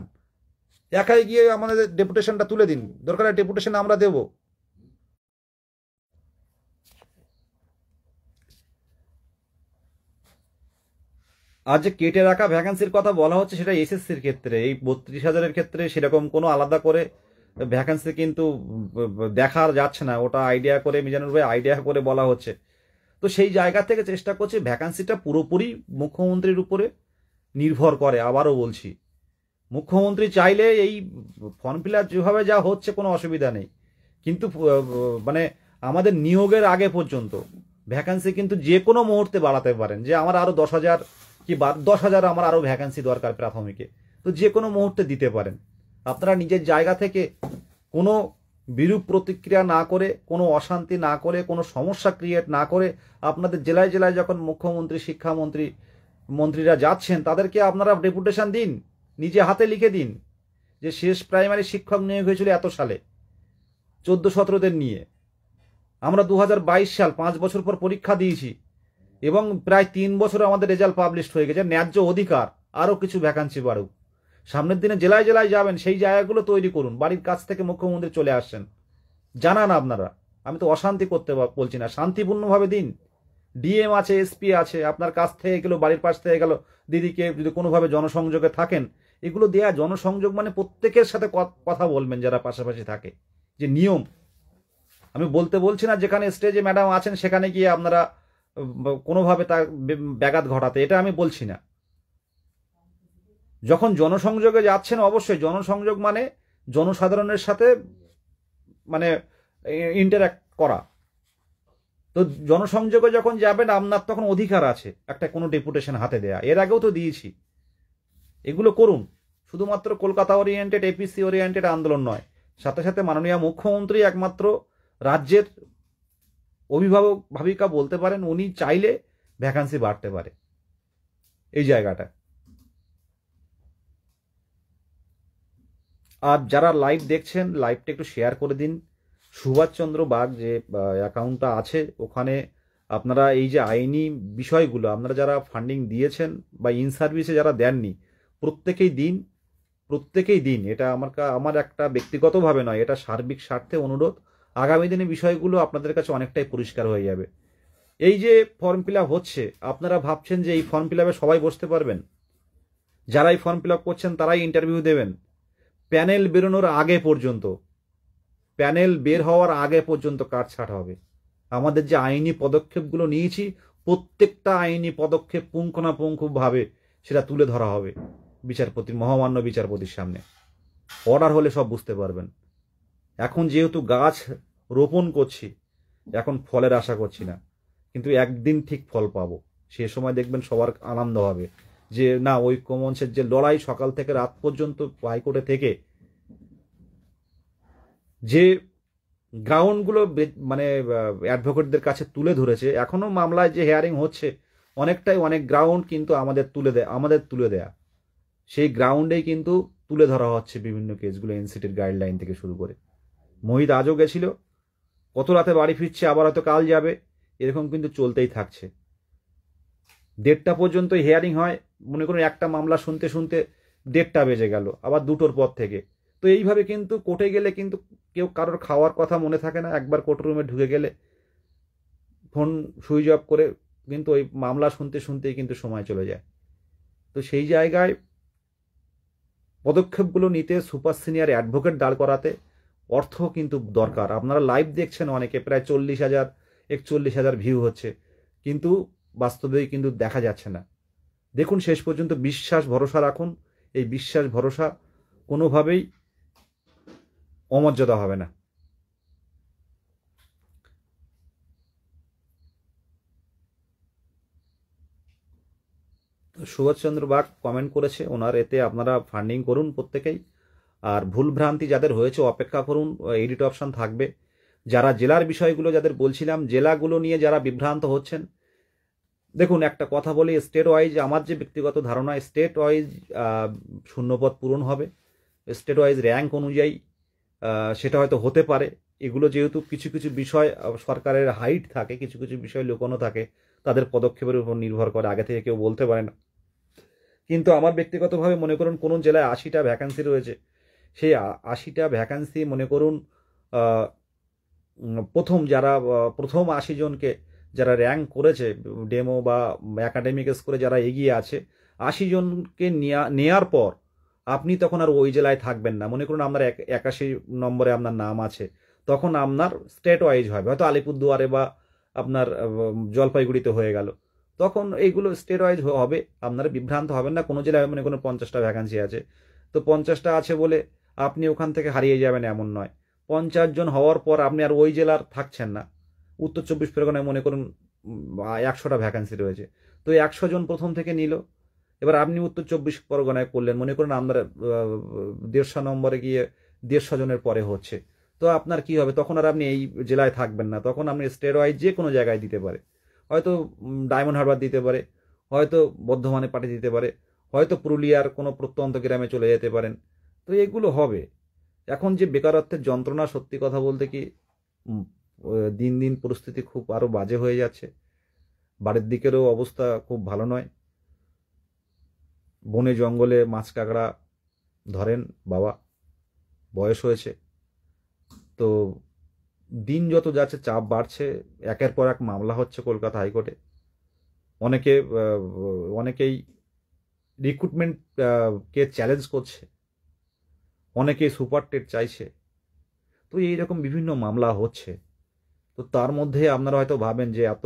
একাই গিয়ে আমাদের ডেপুটেশনটা তুলে দিন, দরকার ডেপুটেশন আমরা দেব। আজ যে কেটে রাখা ভ্যাকান্সির কথা বলা হচ্ছে সেটা এসএসসির ক্ষেত্রে, এই 32,000-এর ক্ষেত্রে সেরকম কোনো আলাদা করে ভ্যাকান্সি কিন্তু দেখা যাচ্ছে না। ওটা আইডিয়া করে মিজানুর ভাই আইডিয়া করে বলা হচ্ছে। তো সেই জায়গা থেকে চেষ্টা করছি, ভ্যাকান্সিটা পুরোপুরি মুখ্যমন্ত্রীর উপরে নির্ভর করে। আবারও বলছি, মুখ্যমন্ত্রী চাইলে এই ফর্ম ফিল আপ যেভাবে যা হচ্ছে কোনো অসুবিধা নেই, কিন্তু মানে আমাদের নিয়োগের আগে পর্যন্ত ভ্যাকান্সি কিন্তু যে কোনো মুহূর্তে বাড়াতে পারেন, যে আমার আরও 10,000 কি 10,000 আমার আরও ভ্যাকান্সি দরকার প্রাথমিকে, তো যে কোনো মুহূর্তে দিতে পারেন। আপনারা নিজের জায়গা থেকে কোনো বিরূপ প্রতিক্রিয়া না করে, কোনো অশান্তি না করে, কোনো সমস্যা ক্রিয়েট না করে আপনাদের জেলায় জেলায় যখন মুখ্যমন্ত্রী, মন্ত্রীরা যাচ্ছেন তাদেরকে আপনারা ডেপুটেশন দিন, নিজে হাতে লিখে দিন যে শেষ প্রাইমারি শিক্ষক নিয়োগ হয়েছিল এত সালে 14-17 নিয়ে। আমরা 2022 সাল 5 বছর পর পরীক্ষা দিয়েছি এবং প্রায় 3 বছর আমাদের রেজাল্ট পাবলিশ হয়ে গেছে। ন্যায্য অধিকার, আরও কিছু ভ্যাকান্সি বাড়ুক। সামনের দিনে জেলায় জেলায় যাবেন, সেই জায়গাগুলো তৈরি করুন। বাড়ির কাছ থেকে মুখ্যমন্ত্রী চলে আসছেন, জানান আপনারা। আমি তো অশান্তি করতে বলছি না, শান্তিপূর্ণভাবে দিন। ডিএম আছে, এসপি আছে, আপনার কাছ থেকে গেল, বাড়ির পাশ থেকে গেল, দিদিকে যদি কোনোভাবে জনসংযোগে থাকেন, এগুলো দেয়া। জনসংযোগ মানে প্রত্যেকের সাথে কথা বলবেন যারা পাশাপাশি থাকে, যে নিয়ম। আমি বলছি না যেখানে স্টেজে ম্যাডাম আছেন সেখানে গিয়ে আপনারা কোনোভাবে তার ব্যাঘাত ঘটাতে, এটা আমি বলছি না। যখন জনসংযোগে যাচ্ছেন অবশ্যই জনসংযোগ মানে জনসাধারণের সাথে মানে ইন্টারঅ্যাক্ট করা। তো জনসংযোগে যখন যাবেন আপনার তখন অধিকার আছে একটা কোনো ডেপুটেশন হাতে দেয়া, এর আগেও তো দিয়েছি। এগুলো করুন, শুধুমাত্র কলকাতা ওরিয়েন্টেড, এপিসি ওরিয়েন্টেড আন্দোলন নয়, সাথে সাথে মাননীয় মুখ্যমন্ত্রী একমাত্র রাজ্যের অভিভাবক ভাবিকা বলতে পারেন, উনি চাইলে ভ্যাকান্সি বাড়তে পারে এই জায়গাটা। আর যারা লাইভ দেখছেন, লাইভটা একটু শেয়ার করে দিন। সুভাষচন্দ্র বাগ যে অ্যাকাউন্টটা আছে, ওখানে আপনারা এই যে আইনি বিষয়গুলো আপনারা যারা ফান্ডিং দিয়েছেন বা ইন সার্ভিসে যারা দেননি, প্রত্যেকেই দিন, এটা আমার একটা ব্যক্তিগতভাবে নয়, এটা সার্বিক স্বার্থে অনুরোধ। আগামী দিনে বিষয়গুলো আপনাদের কাছে অনেকটাই পরিষ্কার হয়ে যাবে। এই যে ফর্ম ফিল আপ হচ্ছে, আপনারা ভাবছেন যে এই ফর্ম ফিল আপে সবাই বসতে পারবেন? যারাই ফর্ম ফিল আপ করছেন তারাই ইন্টারভিউ দেবেন। প্যানেল বেরোনোর আগে পর্যন্ত, প্যানেল বের হওয়ার আগে পর্যন্ত কাটছাট হবে। আমাদের যে আইনি পদক্ষেপগুলো নিয়েছি, প্রত্যেকটা আইনি পদক্ষেপ পুঙ্খানুপুঙ্খভাবে সেটা তুলে ধরা হবে বিচারপতির, মহামান্য বিচারপতির সামনে। অর্ডার হলে সব বুঝতে পারবেন। এখন যেহেতু গাছ রোপণ করছি, এখন ফলের আশা করছি না, কিন্তু একদিন ঠিক ফল পাবো। সে সময় দেখবেন সবার আনন্দ হবে যে না, ঐক্যমঞ্চের যে লড়াই সকাল থেকে রাত পর্যন্ত হাইকোর্টে থেকে যে গ্রাউন্ডগুলো মানে অ্যাডভোকেটদের কাছে তুলে ধরেছে, এখনো মামলায় যে হেয়ারিং হচ্ছে অনেক গ্রাউন্ড কিন্তু আমাদের তুলে দেয়া সেই গ্রাউন্ডেই কিন্তু তুলে ধরা হচ্ছে বিভিন্ন কেসগুলো, এনসিটির গাইডলাইন থেকে শুরু করে। মোহিত আজও গেছিল, কত রাতে বাড়ি ফিরছে, আবার হয়তো কাল যাবে, এরকম কিন্তু চলতেই থাকছে। 1:30 পর্যন্ত হিয়ারিং হয়, মনে করুন একটা মামলা শুনতে শুনতে 1:30 বেজে গেল, আবার 2টোর পর থেকে। তো এইভাবে কিন্তু কোর্টে গেলে কিন্তু কারোর খাওয়ার কথা মনে থাকে না। একবার কোর্ট রুমে ঢুকে গেলে ফোন সুইচ অফ করে কিন্তু ওই মামলা শুনতে শুনতেই কিন্তু সময় চলে যায়। তো সেই জায়গায় পদক্ষেপগুলো নিতে, সুপার সিনিয়র অ্যাডভোকেট দাঁড় করাতে অর্থ কিন্তু দরকার। আপনারা লাইভ দেখছেন অনেকে, প্রায় 40,000 41,000 ভিউ হচ্ছে, কিন্তু বাস্তবেই কিন্তু দেখা যাচ্ছে না। দেখুন, শেষ পর্যন্ত বিশ্বাস ভরসা রাখুন। এই বিশ্বাস ভরসা কোনোভাবেই অমর্যাদা হবে না। সুভাষচন্দ্র বাগ কমেন্ট করেছে, ওনার এতে আপনারা ফান্ডিং করুন প্রত্যেকেই। আর ভুল ভ্রান্তি যাদের হয়েছে অপেক্ষা করুন, এডিট অপশন থাকবে। যারা জেলার বিষয়গুলো যাদের বলছিলাম, জেলাগুলো নিয়ে যারা বিভ্রান্ত হচ্ছেন, দেখুন একটা কথা বলি, স্টেট ওয়াইজ আমার যে ব্যক্তিগত ধারণা, স্টেট ওয়াইজ শূন্যপদ পূরণ হবে, স্টেট ওয়াইজ র্যাঙ্ক অনুযায়ী সেটা হয়তো হতে পারে। এগুলো যেহেতু কিছু কিছু বিষয় সরকারের হাইট থাকে, কিছু কিছু বিষয় লুকোনো থাকে, তাদের পদক্ষেপের উপর নির্ভর করে, আগে থেকে কেউ বলতে পারে না। কিন্তু আমার ব্যক্তিগতভাবে মনে করুন কোন জেলায় 80টা ভ্যাকান্সি রয়েছে, সেই 80টা ভ্যাকান্সি মনে করুন প্রথম 80 জনকে যারা র্যাঙ্ক করেছে, ডেমো বা একাডেমিক স্কোরে যারা এগিয়ে আছে, 80 জনকে নেওয়ার পর আপনি তখন আর ওই জেলায় থাকবেন না। মনে করুন আপনার 81 নম্বরে আপনার নাম আছে, তখন আপনার স্টেট ওয়াইজ হবে, হয়তো আলিপুরদুয়ারে বা আপনার জলপাইগুড়িতে হয়ে গেল, তখন এইগুলো স্টেট ওয়াইজ হবে। আপনারা বিভ্রান্ত হবেন না। কোনো জেলায় মনে করুন 50টা ভ্যাকান্সি আছে, তো 50টা আছে বলে আপনি ওখান থেকে হারিয়ে যাবেন এমন নয়। 50 জন হওয়ার পর আপনি আর ওই জেলার থাকছেন না। উত্তর 24 পরগনায় মনে করুন 100টা ভ্যাকান্সি রয়েছে, তো 100 জন প্রথম থেকে নিল, এবার আপনি উত্তর 24 পরগনায় করলেন, মনে করুন আমরা 150 নম্বরে গিয়ে 150 জনের পরে হচ্ছে, তো আপনার কি হবে? তখন আর আপনি এই জেলায় থাকবেন না, তখন আপনি স্টেট ওয়াইজ যে কোনো জায়গায় দিতে পারে, হয়তো ডায়মন্ড হারবার দিতে পারে, হয়তো বর্ধমানে পাঠিয়ে দিতে পারে, হয়তো পুরুলিয়ার কোনো প্রত্যন্ত গ্রামে চলে যেতে পারেন। তো এগুলো হবে। এখন যে বেকারত্বের যন্ত্রণা, সত্যি কথা বলতে কি দিন দিন পরিস্থিতি খুব আরও বাজে হয়ে যাচ্ছে। বাড়ির দিকেরও অবস্থা খুব ভালো নয়। বনে জঙ্গলে মাছ কাঁকড়া ধরেন বাবা, বয়স হয়েছে, তো দিন যত যাচ্ছে চাপ বাড়ছে, একের পর এক মামলা হচ্ছে কলকাতা হাইকোর্টে। অনেকেই রিক্রুটমেন্ট কে চ্যালেঞ্জ করছে, অনেকেই সুপার টেট চাইছে, তো এইরকম বিভিন্ন মামলা হচ্ছে। তো তার মধ্যে আপনারা হয়তো ভাবেন যে এত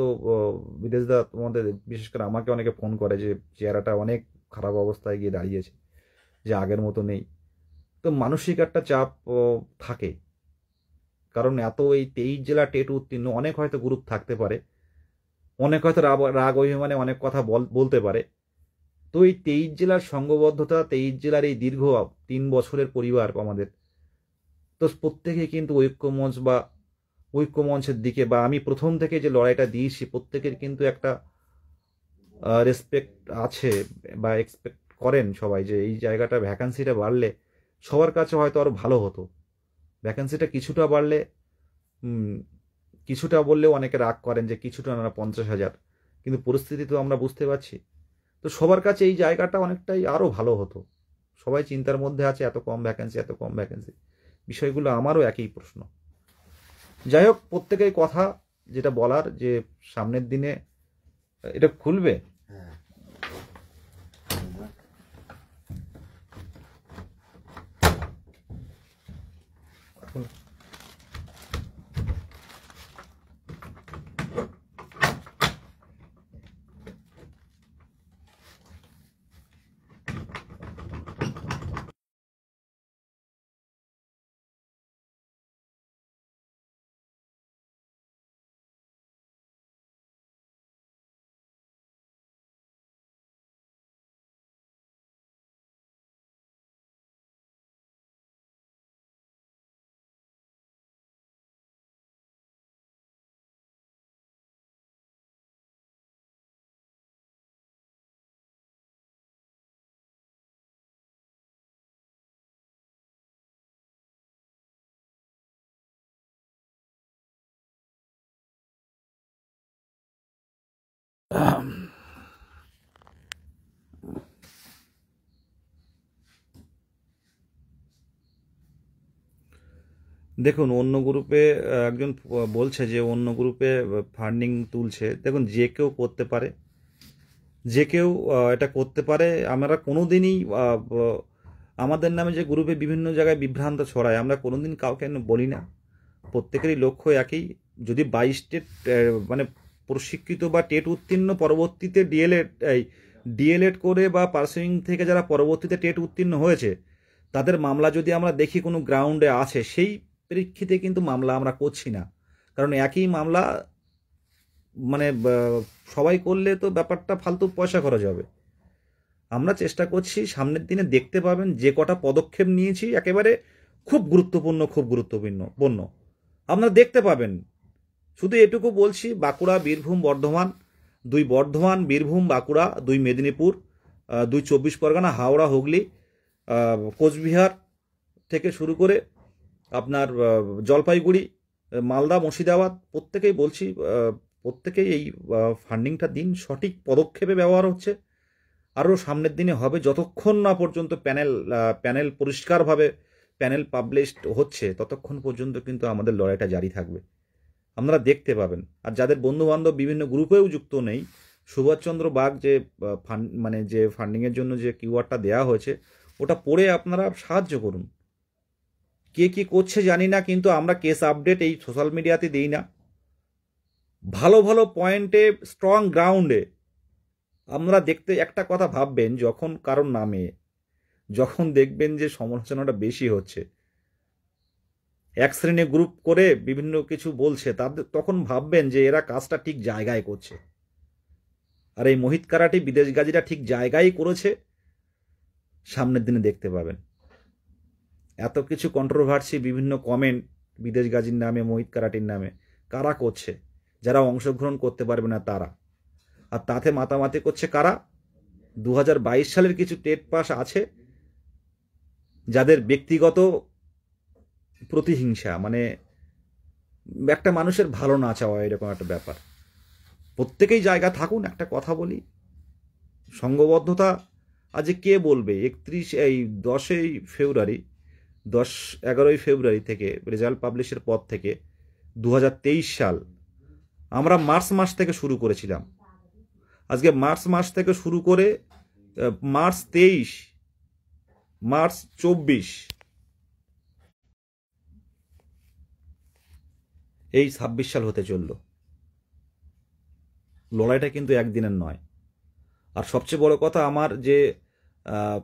বিদেশদা তোমাদের, বিশেষ করে আমাকে অনেকে ফোন করে যে চেহারাটা অনেক খারাপ অবস্থায় গিয়ে দাঁড়িয়েছে, যে আগের মতো নেই। তো মানসিক একটা চাপ থাকে, কারণ এত এই 23 জেলা টেট উত্তীর্ণ, অনেক হয়তো গ্রুপ থাকতে পারে, অনেক হয়তো রাগ অভিমানে অনেক কথা বলতে পারে। তো এই 23 জেলার সংঘবদ্ধতা, 23 জেলার এই দীর্ঘ 3 বছরের পরিবার আমাদের, তো প্রত্যেকে কিন্তু ঐক্যমঞ্চের দিকে, বা আমি প্রথম থেকে যে লড়াইটা দিয়েছি, প্রত্যেকের কিন্তু একটা রেসপেক্ট আছে, বা এক্সপেক্ট করেন সবাই যে এই জায়গাটা ভ্যাকান্সিটা বাড়লে সবার কাছে হয়তো আরও ভালো হতো। ভ্যাকান্সিটা কিছুটা বাড়লে, কিছুটা বললেও অনেকে রাগ করেন যে কিছুটা না 50,000, কিন্তু পরিস্থিতি তো আমরা বুঝতে পারছি। তো সবার কাছে এই জায়গাটা অনেকটাই আরও ভালো হতো। সবাই চিন্তার মধ্যে আছে, এত কম ভ্যাকেন্সি, এত কম ভ্যাকেন্সি। বিষয়গুলো আমারও একই প্রশ্ন। যাই হোক, প্রত্যেকের কথা যেটা বলার যে সামনের দিনে এটা খুলবে। দেখুন, অন্য গ্রুপে একজন বলছে যে অন্য গ্রুপে ফান্ডিং তুলছে। দেখুন, যে কেউ করতে পারে, যে কেউ এটা করতে পারে। আমরা কোনোদিনই আমাদের নামে যে গ্রুপে বিভিন্ন জায়গায় বিভ্রান্ত ছড়ায়, আমরা কোনোদিন কাউকে বলি না। প্রত্যেকেরই লক্ষ্য একই। যদি 22 টেট মানে প্রশিক্ষিত বা টেট উত্তীর্ণ পরবর্তীতে ডিএলএড করে বা পার্সুইং থেকে যারা পরবর্তীতে টেট উত্তীর্ণ হয়েছে, তাদের মামলা যদি আমরা দেখি কোনো গ্রাউন্ডে আছে, সেই প্রেক্ষিতে কিন্তু মামলা আমরা করছি না। কারণ একই মামলা মানে সবাই করলে তো ব্যাপারটা ফালতু পয়সা খরচ হবে। আমরা চেষ্টা করছি, সামনের দিনে দেখতে পাবেন যে কটা পদক্ষেপ নিয়েছি একেবারে খুব গুরুত্বপূর্ণ, খুব গুরুত্বপূর্ণ আপনারা দেখতে পাবেন। শুধু এটুকু বলছি, বাঁকুড়া, বীরভূম, বর্ধমান, 2 বর্ধমান, বীরভূম, বাঁকুড়া, 2 মেদিনীপুর, 2 24 পরগনা, হাওড়া, হুগলি, কোচবিহার থেকে শুরু করে আপনার জলপাইগুড়ি, মালদা, মুর্শিদাবাদ, প্রত্যেকেই বলছি, প্রত্যেকেই এই ফান্ডিংটা দিন। সঠিক পদক্ষেপে ব্যবহার হচ্ছে, আরও সামনের দিনে হবে। যতক্ষণ না পর্যন্ত প্যানেল পরিষ্কারভাবে প্যানেল পাবলিশড হচ্ছে, ততক্ষণ পর্যন্ত কিন্তু আমাদের লড়াইটা জারি থাকবে। আপনারা দেখতে পাবেন। আর যাদের বন্ধুবান্ধব বিভিন্ন গ্রুপেও যুক্ত নেই, সুভাষচন্দ্র বাগ যে মানে যে ফান্ডিংয়ের জন্য যে কিউআরটা দেওয়া হয়েছে, ওটা পড়ে আপনারা সাহায্য করুন। কে কী করছে জানি না, কিন্তু আমরা কেস আপডেট এই সোশ্যাল মিডিয়াতে দিই না। ভালো ভালো পয়েন্টে, স্ট্রং গ্রাউন্ডে আমরা দেখতে একটা কথা ভাববেন, যখন কারোর নামে যখন দেখবেন যে সমালোচনাটা বেশি হচ্ছে, এক শ্রেণী গ্রুপ করে বিভিন্ন কিছু বলছে, তাদের তখন ভাববেন যে এরা কাজটা ঠিক জায়গায় করছে। আর এই মোহিত কারাটি বিদেশ গাজীরা ঠিক জায়গায় করেছে, সামনের দিনে দেখতে পাবেন। এত কিছু কন্ট্রোভার্সি, বিভিন্ন কমেন্ট বিদেশ গাজীর নামে, মোহিত কারাটির নামে, কারা করছে? যারা অংশগ্রহণ করতে পারবে না তারা। আর তাতে মাতামাতি করছে কারা? 2022 সালের কিছু টেট পাস আছে, যাদের ব্যক্তিগত প্রতিহিংসা, মানে একটা মানুষের ভালো না চাওয়া, এরকম একটা ব্যাপার। প্রত্যেকেই জায়গা থাকুন। একটা কথা বলি, সংঘবদ্ধতা আজ কে বলবে? 10ই ফেব্রুয়ারি 11ই ফেব্রুয়ারি থেকে রেজাল্ট পাবলিশের পর থেকে 2023 সাল, আমরা মার্চ মাস থেকে শুরু করেছিলাম। আজকে মার্চ মাস থেকে শুরু করে মার্চ 23, মার্চ 24, এই 26 সাল হতে চলল। লড়াইটা কিন্তু একদিনের নয়। আর সবচেয়ে বড় কথা, আমার যে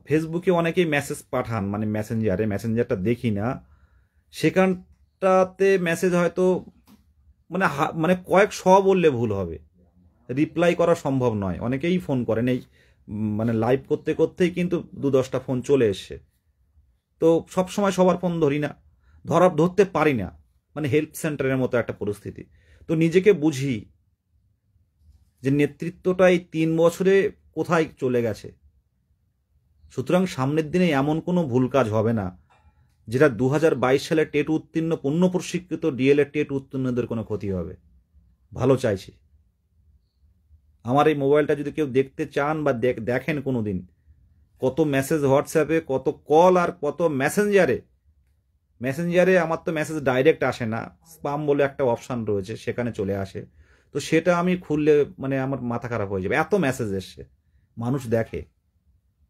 ফেসবুকে অনেকেই মেসেজ পাঠান, মানে মেসেঞ্জারটা দেখি না, সেখানটাতে মেসেজ হয়তো মানে কয়েক শ বললে ভুল হবে, রিপ্লাই করা সম্ভব নয়। অনেকেই ফোন করেন, এই মানে লাইভ করতে করতেই কিন্তু 2-10টা ফোন চলে এসছে। তো সব সময় সবার ফোন ধরি না, ধরতে পারি না, মানে হেল্প সেন্টারের মতো একটা পরিস্থিতি। তো নিজেকে বুঝি যে নেতৃত্বটা এই 3 বছরে কোথায় চলে গেছে। সুতরাং সামনের দিনে এমন কোনো ভুল কাজ হবে না যেটা 2022 সালে টেট উত্তীর্ণ, পূর্ণ প্রশিক্ষিত ডিএলএড টেট উত্তীর্ণদের কোনো ক্ষতি হবে। ভালো চাইছি। আমার এই মোবাইলটা যদি কেউ দেখতে চান বা দেখেন কোনো দিন, কত মেসেজ হোয়াটসঅ্যাপে, কত কল আর কত মেসেঞ্জারে আমার তো মেসেজ ডাইরেক্ট আসে না, স্পাম বলে একটা অপশান রয়েছে, সেখানে চলে আসে। তো সেটা আমি খুললে মানে আমার মাথা খারাপ হয়ে যাবে, এত মেসেজ এসছে। মানুষ দেখে,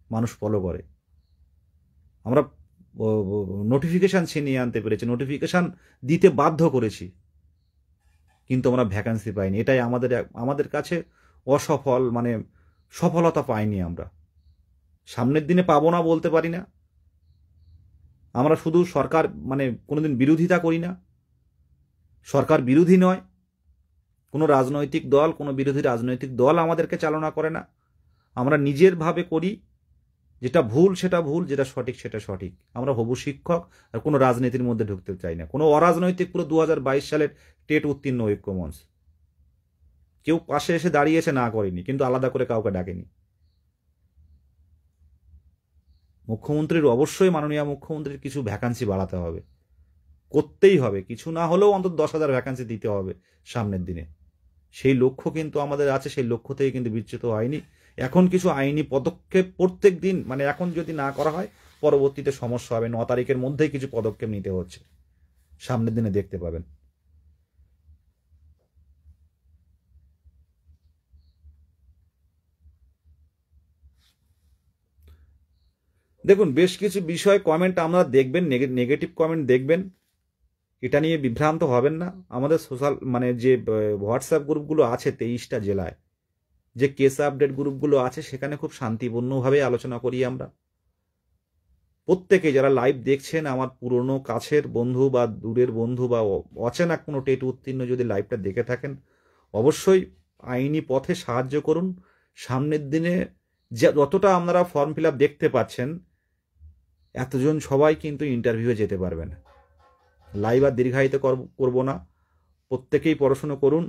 মানুষ ফলো করে। আমরা নোটিফিকেশান ছিনিয়ে আনতে পেরেছি, নোটিফিকেশান দিতে বাধ্য করেছি, কিন্তু আমরা ভ্যাকান্সি পাইনি। এটাই আমাদের কাছে অসফল, মানে সফলতা পাইনি আমরা। সামনের দিনে পাবো না বলতে পারি না। আমরা শুধু সরকার মানে কোনোদিন বিরোধিতা করি না, সরকার বিরোধী নয়, কোনো রাজনৈতিক দল, কোনো বিরোধী রাজনৈতিক দল আমাদেরকে চালনা করে না। আমরা নিজের ভাবে করি, যেটা ভুল সেটা ভুল, যেটা সঠিক সেটা সঠিক। আমরা হবু শিক্ষক, আর কোনো রাজনীতির মধ্যে ঢুকতে চাই না। কোনো অরাজনৈতিক, পুরো 2022 সালের টেট উত্তীর্ণ ঐক্য মঞ্চ। কেউ পাশে এসে দাঁড়িয়েছে না করেনি, কিন্তু আলাদা করে কাউকে ডাকেনি। মুখ্যমন্ত্রীর অবশ্যই, মাননীয় মুখ্যমন্ত্রীর কিছু ভ্যাকান্সি বাড়াতে হবে, করতেই হবে। কিছু না হলেও অন্তত 10,000 ভ্যাকান্সি দিতে হবে সামনের দিনে। সেই লক্ষ্য কিন্তু আমাদের আছে, সেই লক্ষ্য থেকে কিন্তু বিচ্যুত হয়নি। এখন কিছু আইনি পদক্ষেপ প্রত্যেক দিন, মানে এখন যদি না করা হয় পরবর্তীতে সমস্যা হবে। 9 তারিখের মধ্যেই কিছু পদক্ষেপ নিতে হচ্ছে, সামনের দিনে দেখতে পাবেন। দেখুন, বেশ কিছু বিষয় কমেন্ট আমরা দেখবেন, নেগেটিভ কমেন্ট দেখবেন, এটা নিয়ে বিভ্রান্ত হবেন না। আমাদের সোশ্যাল মানে যে হোয়াটসঅ্যাপ গ্রুপগুলো আছে 23টা জেলায়, যে কেস আপডেট গ্রুপগুলো আছে, সেখানে খুব শান্তিপূর্ণভাবে আলোচনা করি আমরা। প্রত্যেকে যারা লাইভ দেখছেন, আমার পুরনো কাছের বন্ধু বা দূরের বন্ধু বা অচেনা কোনো টেট উত্তীর্ণ যদি লাইভটা দেখে থাকেন, অবশ্যই আইনি পথে সাহায্য করুন। সামনের দিনে যতটা আপনারা ফর্ম ফিল আপ দেখতে পাচ্ছেন, এতজন সবাই কিন্তু ইন্টারভিউয়ে যেতে পারবেন। লাইভ আর দীর্ঘায়িত করব না, প্রত্যেকেই পড়াশুনো করুন,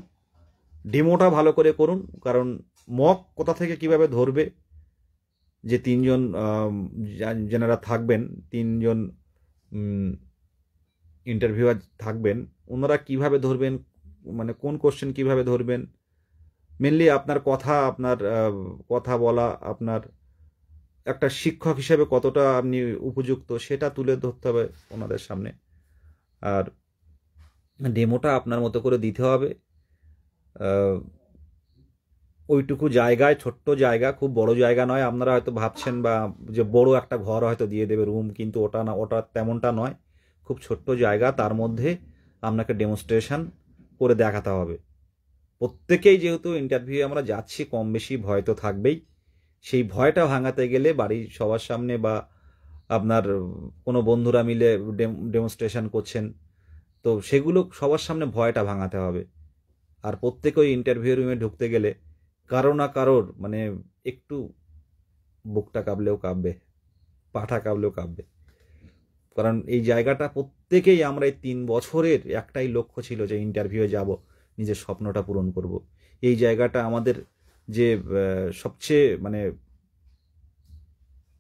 ডেমোটা ভালো করে করুন। কারণ মক কোথা থেকে কিভাবে ধরবে, যে 3জন যারা থাকবেন, 3জন ইন্টারভিউয়ার থাকবেন, ওনারা কিভাবে ধরবেন, মানে কোন কোশ্চেন কিভাবে ধরবেন, মেনলি আপনার কথা বলা, আপনার একটা শিক্ষক হিসেবে কতটা আপনি উপযুক্ত, সেটা তুলে ধরতে হবে ওনাদের সামনে। আর ডেমোটা আপনার মতো করে দিতে হবে। ওইটুকু জায়গায়, ছোট্ট জায়গা, খুব বড় জায়গা নয়। আপনারা হয়তো ভাবছেন বা যে বড় একটা ঘর হয়তো দিয়ে দেবে, রুম, কিন্তু ওটা না, ওটা তেমনটা নয়। খুব ছোট্ট জায়গা, তার মধ্যে আপনাকে ডেমনস্ট্রেশন করে দেখাতে হবে। প্রত্যেকেই যেহেতু ইন্টারভিউ আমরা যাচ্ছি, কম বেশি ভয় তো থাকবেই। সেই ভয়টা ভাঙাতে গেলে বাড়ির সবার সামনে বা আপনার কোনো বন্ধুরা মিলে ডেমনস্ট্রেশন করছেন, তো সেগুলো সবার সামনে ভয়টা ভাঙাতে হবে। আর প্রত্যেকে ওই ইন্টারভিউ রুমে ঢুকতে গেলে কারো না কারোর মানে একটু বুকটা কাঁপলেও কাঁপবে, পাটা কাঁপলেও কাঁপবে। কারণ এই জায়গাটা প্রত্যেকেই, আমরা এই 3 বছরের একটাই লক্ষ্য ছিল যে ইন্টারভিউয়ে যাব, নিজের স্বপ্নটা পূরণ করব। এই জায়গাটা আমাদের যে সবচেয়ে মানে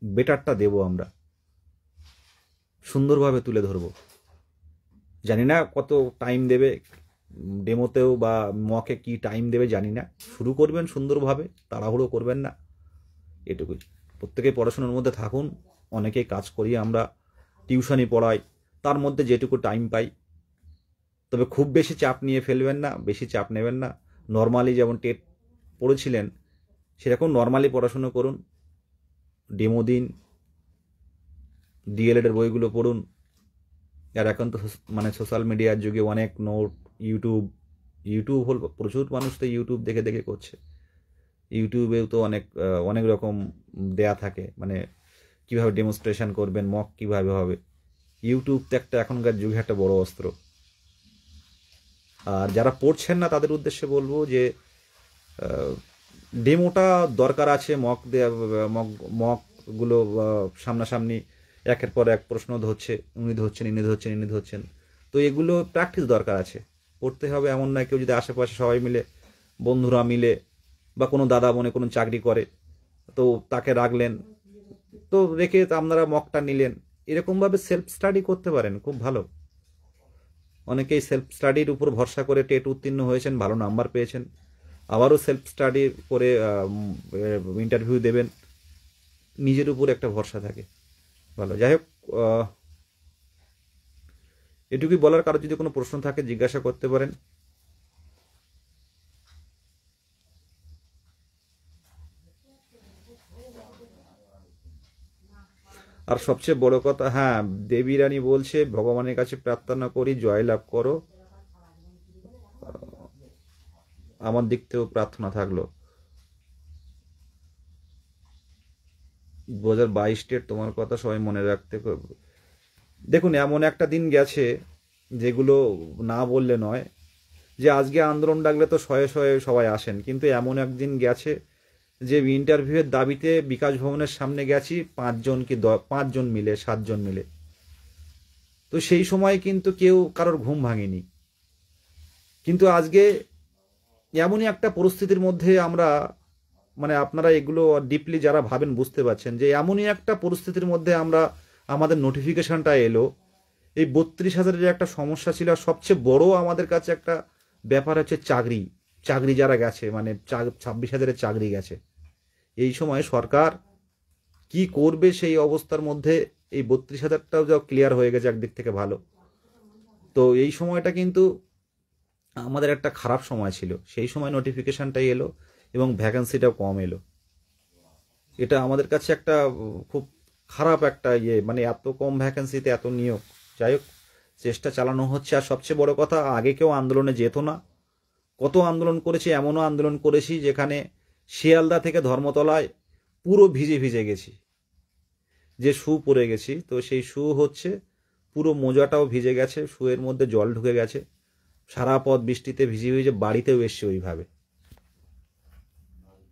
বেটারটা দেব, আমরা সুন্দরভাবে তুলে ধরব। জানি না কত টাইম দেবে ডেমোতেও বা মকে, কি টাইম দেবে জানি না। শুরু করবেন সুন্দরভাবে, তাড়াহুড়ো করবেন না, এটুকুই। প্রত্যেকেই পড়াশোনার মধ্যে থাকুন। অনেকেই কাজ করি আমরা, টিউশনি পড়াই, তার মধ্যে যেটুকু টাইম পাই। তবে খুব বেশি চাপ নিয়ে ফেলবেন না, বেশি চাপ নেবেন না। নর্মালি যেমন টেট পড়েছিলেন, সেরকম নর্মালি পড়াশুনো করুন, ডেমো দিন, ডিএলএডের বইগুলো পড়ুন। আর এখন তো মানে সোশ্যাল মিডিয়ার যুগে অনেক নোট, ইউটিউব হল, প্রচুর মানুষ তো ইউটিউব দেখে দেখে করছে। ইউটিউবেও তো অনেক রকম দেয়া থাকে, মানে কিভাবে ডেমনস্ট্রেশন করবেন, মক কিভাবে হবে। ইউটিউব তো একটা এখনকার যুগে একটা বড় অস্ত্র। আর যারা পড়ছেন না তাদের উদ্দেশ্যে বলবো যে ডেমোটা দরকার আছে। মকগুলো সামনাসামনি একের পর এক প্রশ্ন ধরছে, ইনি ধরছেন। তো এগুলো প্র্যাকটিস দরকার আছে, পড়তে হবে। এমন নয়, কেউ যদি আশেপাশে সবাই মিলে, বন্ধুরা মিলে, বা কোনো দাদা মনে কোনো চাকরি করে, তো তাকে রাখলেন, তো রেখে আপনারা মকটা নিলেন। এরকমভাবে সেলফ স্টাডি করতে পারেন, খুব ভালো। অনেকেই সেলফ স্টাডির উপর ভরসা করে টেট উত্তীর্ণ হয়েছেন, ভালো নাম্বার পেয়েছেন। আবারও সেলফ স্টাডি করে ইন্টারভিউ দেবেন, নিজের উপর একটা ভরসা থাকে। ভালো, যাই হোক, এটুকুই বলার। কারো যদি কোনো প্রশ্ন থাকে জিজ্ঞাসা করতে পারেন। আর সবচেয়ে বড় কথা, হ্যাঁ, দেবী রানী বলছে ভগবানের কাছে প্রার্থনা করি জয়লাভ করো, আমার দিক থেকেও প্রার্থনা থাকলো। 2022 ডেট তোমার কথা সবাই মনে রাখতে দেখুন, এমন একটা দিন গেছে যেগুলো না বললে নয়, যে আজকে আন্দোলন ডাকলে তো শয়ে শয়ে সবাই আসেন, কিন্তু এমন একদিন গেছে যে ইন্টারভিউয়ের দাবিতে বিকাশ ভবনের সামনে গেছি 5 জন কি 5 জন মিলে 7 জন মিলে। তো সেই সময় কিন্তু কেউ কারোর ঘুম ভাঙেনি। কিন্তু আজকে এমনই একটা পরিস্থিতির মধ্যে আমরা, মানে আপনারা এগুলো ডিপলি যারা ভাবেন বুঝতে পারছেন যে এমনই একটা পরিস্থিতির মধ্যে আমরা, আমাদের নোটিফিকেশনটা এলো। এই 32,000-এর একটা সমস্যা ছিল, আর সবচেয়ে বড় আমাদের কাছে একটা ব্যাপার হচ্ছে চাকরি। চাকরি যারা গেছে, মানে 26,000-এর চাকরি গেছে। এই সময় সরকার কি করবে সেই অবস্থার মধ্যে এই 32,000টাও যা ক্লিয়ার হয়ে গেছে, একদিক থেকে ভালো। তো এই সময়টা কিন্তু আমাদের একটা খারাপ সময় ছিল, সেই সময় নোটিফিকেশনটাই এলো এবং ভ্যাকেন্সিটাও কম এলো। এটা আমাদের কাছে একটা খুব খারাপ একটা মানে এত কম ভ্যাকেন্সিতে এত নিয়োগ। যাই হোক, চেষ্টা চালানো হচ্ছে। আর সবচেয়ে বড় কথা, আগে কেউ আন্দোলনে যেত না, কত আন্দোলন করেছি, এমনও আন্দোলন করেছি যেখানে শিয়ালদা থেকে ধর্মতলায় পুরো ভিজে ভিজে গেছি, যে শু পরে গেছি, তো সেই শু হচ্ছে পুরো মোজাটাও ভিজে গেছে, শুয়ের মধ্যে জল ঢুকে গেছে, সারা পথ বৃষ্টিতে ভিজে ভিজে বাড়িতেও এসছে ওইভাবে।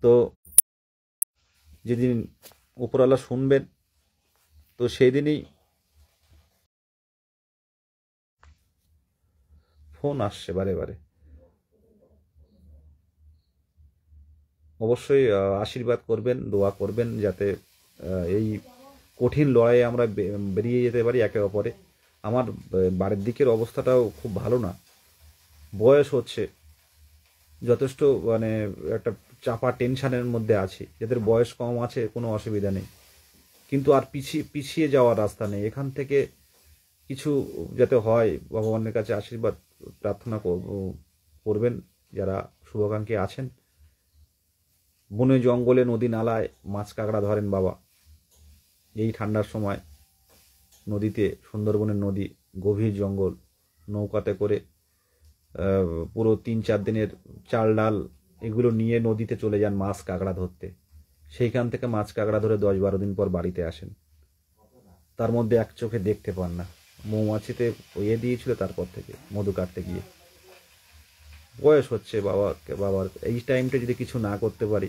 তো যেদিন উপরওয়ালা শুনবেন, তো সেই দিনই ফোন আসছে বারে বারে। অবশ্যই আশীর্বাদ করবেন, দোয়া করবেন যাতে এই কঠিন লড়াইয়ে আমরা বেরিয়ে যেতে পারি একে অপরে। আমার বাড়ির দিকের অবস্থাটাও খুব ভালো না, বয়স হচ্ছে যথেষ্ট, মানে একটা চাপা টেনশনের মধ্যে আছি। যাদের বয়স কম আছে কোনো অসুবিধা নেই, কিন্তু আর পিছিয়ে পিছিয়ে যাওয়ার রাস্তা নেই। এখান থেকে কিছু যাতে হয়, ভগবানের কাছে আশীর্বাদ প্রার্থনা করবেন যারা শুভাকাঙ্ক্ষী আছেন। বনে জঙ্গলে নদী নালায় মাছ কাঁকড়া ধরেন বাবা, এই ঠান্ডার সময় নদীতে, সুন্দরবনের নদী, গভীর জঙ্গল, নৌকাতে করে পুরো 3-4 দিনের চাল ডাল এগুলো নিয়ে নদীতে চলে যান মাছ কাঁকড়া ধরতে। সেইখান থেকে মাছ কাঁকড়া ধরে 10-12 দিন পর বাড়িতে আসেন, তার মধ্যে এক চোখে দেখতে পান না। মৌমাছিতে দিয়েছিল তারপর থেকে মধু কাটতে গিয়ে। বয়স হচ্ছে বাবার, এই টাইমটা যদি কিছু না করতে পারি,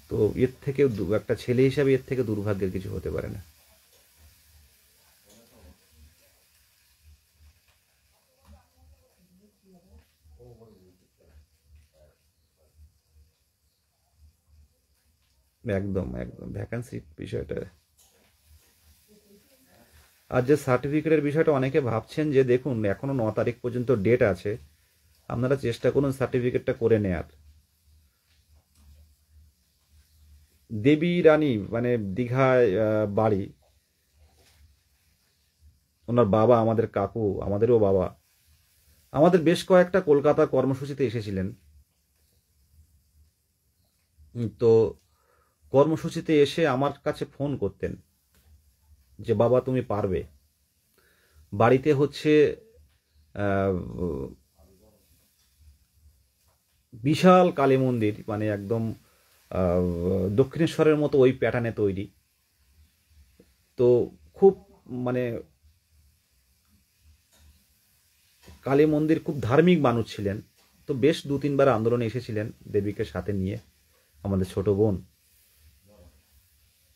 তো এর থেকে একটা ছেলে হিসাবে এর থেকে দুর্ভাগ্যের কিছু হতে পারে না। একদম একদম ভ্যাকান্সি বিষয়টা। আর যে সার্টিফিকেটের বিষয়টা অনেকে ভাবছেন যে দেখুন এখনো 9 তারিখ পর্যন্ত ডেট আছে, আপনারা চেষ্টা করুন সার্টিফিকেটটা করে নেয়ার। দেবী রানী মানে দীঘায় বাড়ি, ওনার বাবা আমাদের কাকু, আমাদেরও বাবা, আমাদের বেশ কয়েকটা কলকাতা কর্মসূচিতে এসেছিলেন। তো কর্মসূচিতে এসে আমার কাছে ফোন করতেন যে বাবা তুমি পারবে। বাড়িতে হচ্ছে বিশাল কালী মন্দির, মানে একদম দক্ষিণেশ্বরের মতো ওই প্যাটার্নে তৈরি। তো খুব, মানে কালী মন্দির, খুব ধার্মিক মানুষ ছিলেন। তো বেশ 2-3 বার আন্দোলনে এসেছিলেন দেবীকে সাথে নিয়ে। আমাদের ছোট বোন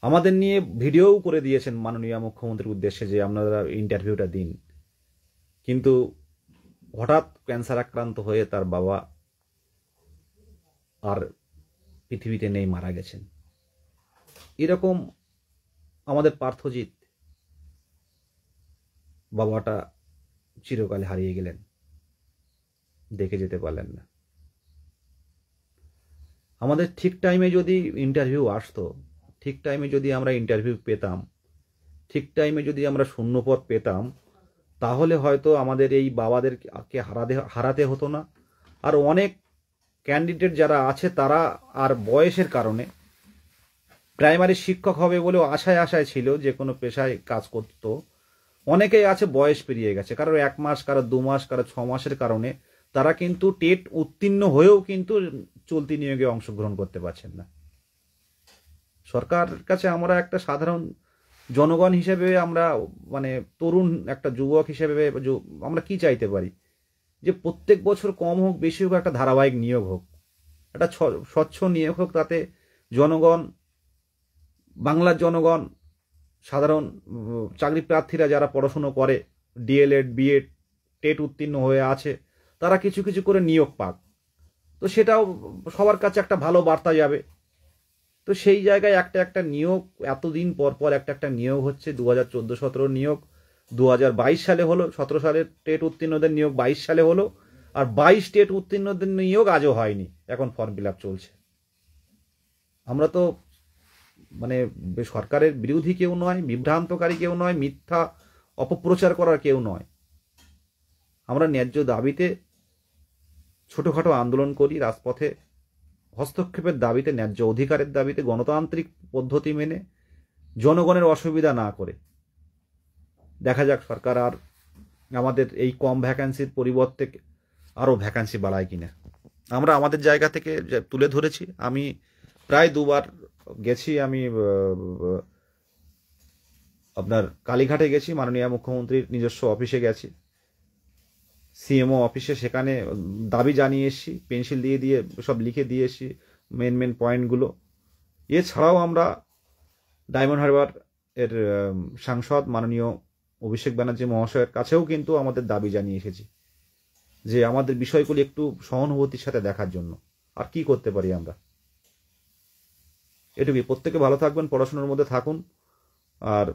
আমাদের নিয়ে ভিডিওও করে দিয়েছেন মাননীয় মুখ্যমন্ত্রীর উদ্দেশ্যে যে আপনারা ইন্টারভিউটা দিন। কিন্তু হঠাৎ ক্যান্সার আক্রান্ত হয়ে তার বাবা আর পৃথিবীতে নেই, মারা গেছেন। এরকম আমাদের পার্থজিৎ বাবাটা চিরকালে হারিয়ে গেলেন, দেখে যেতে পারলেন না। আমাদের ঠিক টাইমে যদি ইন্টারভিউ আসতো, ঠিক টাইমে যদি আমরা ইন্টারভিউ পেতাম, ঠিক টাইমে যদি আমরা শূন্যপদ পেতাম, তাহলে হয়তো আমাদের এই বাবাদেরকে হারাতে হতো না। আর অনেক ক্যান্ডিডেট যারা আছে তারা আর বয়সের কারণে প্রাইমারি শিক্ষক হবে বলেও আশায় ছিল, যে কোনো পেশায় কাজ করতো। অনেকেই আছে বয়স পেরিয়ে গেছে, কারো 1 মাস, কারো 2 মাস, কারো 6 মাসের কারণে তারা কিন্তু টেট উত্তীর্ণ হয়েও কিন্তু চলতি নিয়োগে অংশগ্রহণ করতে পারছেন না। সরকারের কাছে আমরা একটা সাধারণ জনগণ হিসেবে, আমরা মানে তরুণ একটা যুবক হিসেবে আমরা কি চাইতে পারি, যে প্রত্যেক বছর কম হোক বেশি হোক একটা ধারাবাহিক নিয়োগ হোক, একটা স্বচ্ছ নিয়োগ হোক, তাতে জনগণ, বাংলার জনগণ, সাধারণ চাকরি প্রার্থীরা যারা পড়াশুনো করে, ডিএলএড, বিএড, টেট উত্তীর্ণ হয়ে আছে, তারা কিছু কিছু করে নিয়োগ পাক। তো সেটাও সবার কাছে একটা ভালো বার্তা যাবে। তো সেই জায়গায় একটা নিয়োগ, এতদিন পর একটা নিয়োগ হচ্ছে। 2014-17 নিয়োগ 2022 সালে হলো, 17 সালের টেট উত্তীর্ণদের নিয়োগ 22 সালে হলো, আর 22 টেট উত্তীর্ণদের নিয়োগ আজও হয়নি, এখন ফর্ম ফিল আপ চলছে। আমরা তো মানে সরকারের বিরোধী কেউ নয়, বিভ্রান্তকারী কেউ নয়, মিথ্যা অপপ্রচার করার কেউ নয়। আমরা ন্যায্য দাবিতে ছোটোখাটো আন্দোলন করি, রাজপথে হস্তক্ষেপের দাবিতে, ন্যায্য অধিকারের দাবিতে, গণতান্ত্রিক পদ্ধতি মেনে, জনগণের অসুবিধা না করে। দেখা যাক সরকার আর আমাদের এই কম ভ্যাকান্সির পরিবর্তে আরও ভ্যাকান্সি বাড়ায় কিনা। আমরা আমাদের জায়গা থেকে তুলে ধরেছি। আমি প্রায় 2বার গেছি। আমি আপনার কালীঘাটে গেছি, মাননীয় মুখ্যমন্ত্রীর নিজস্ব অফিসে গেছি, সিএমও অফিসে, সেখানে দাবি জানিয়ে এসেছি, পেন্সিল দিয়ে সব লিখে দিয়ে এসেছি মেন পয়েন্টগুলো। এছাড়াও আমরা ডায়মন্ড হারবার এর সাংসদ মাননীয় অভিষেক ব্যানার্জি মহাশয়ের কাছেও কিন্তু আমাদের দাবি জানিয়ে এসেছি, যে আমাদের বিষয়গুলি একটু সহানুভূতির সাথে দেখার জন্য। আর কি করতে পারি আমরা, এটুকুই। প্রত্যেকে ভালো থাকবেন, পড়াশোনার মধ্যে থাকুন। আর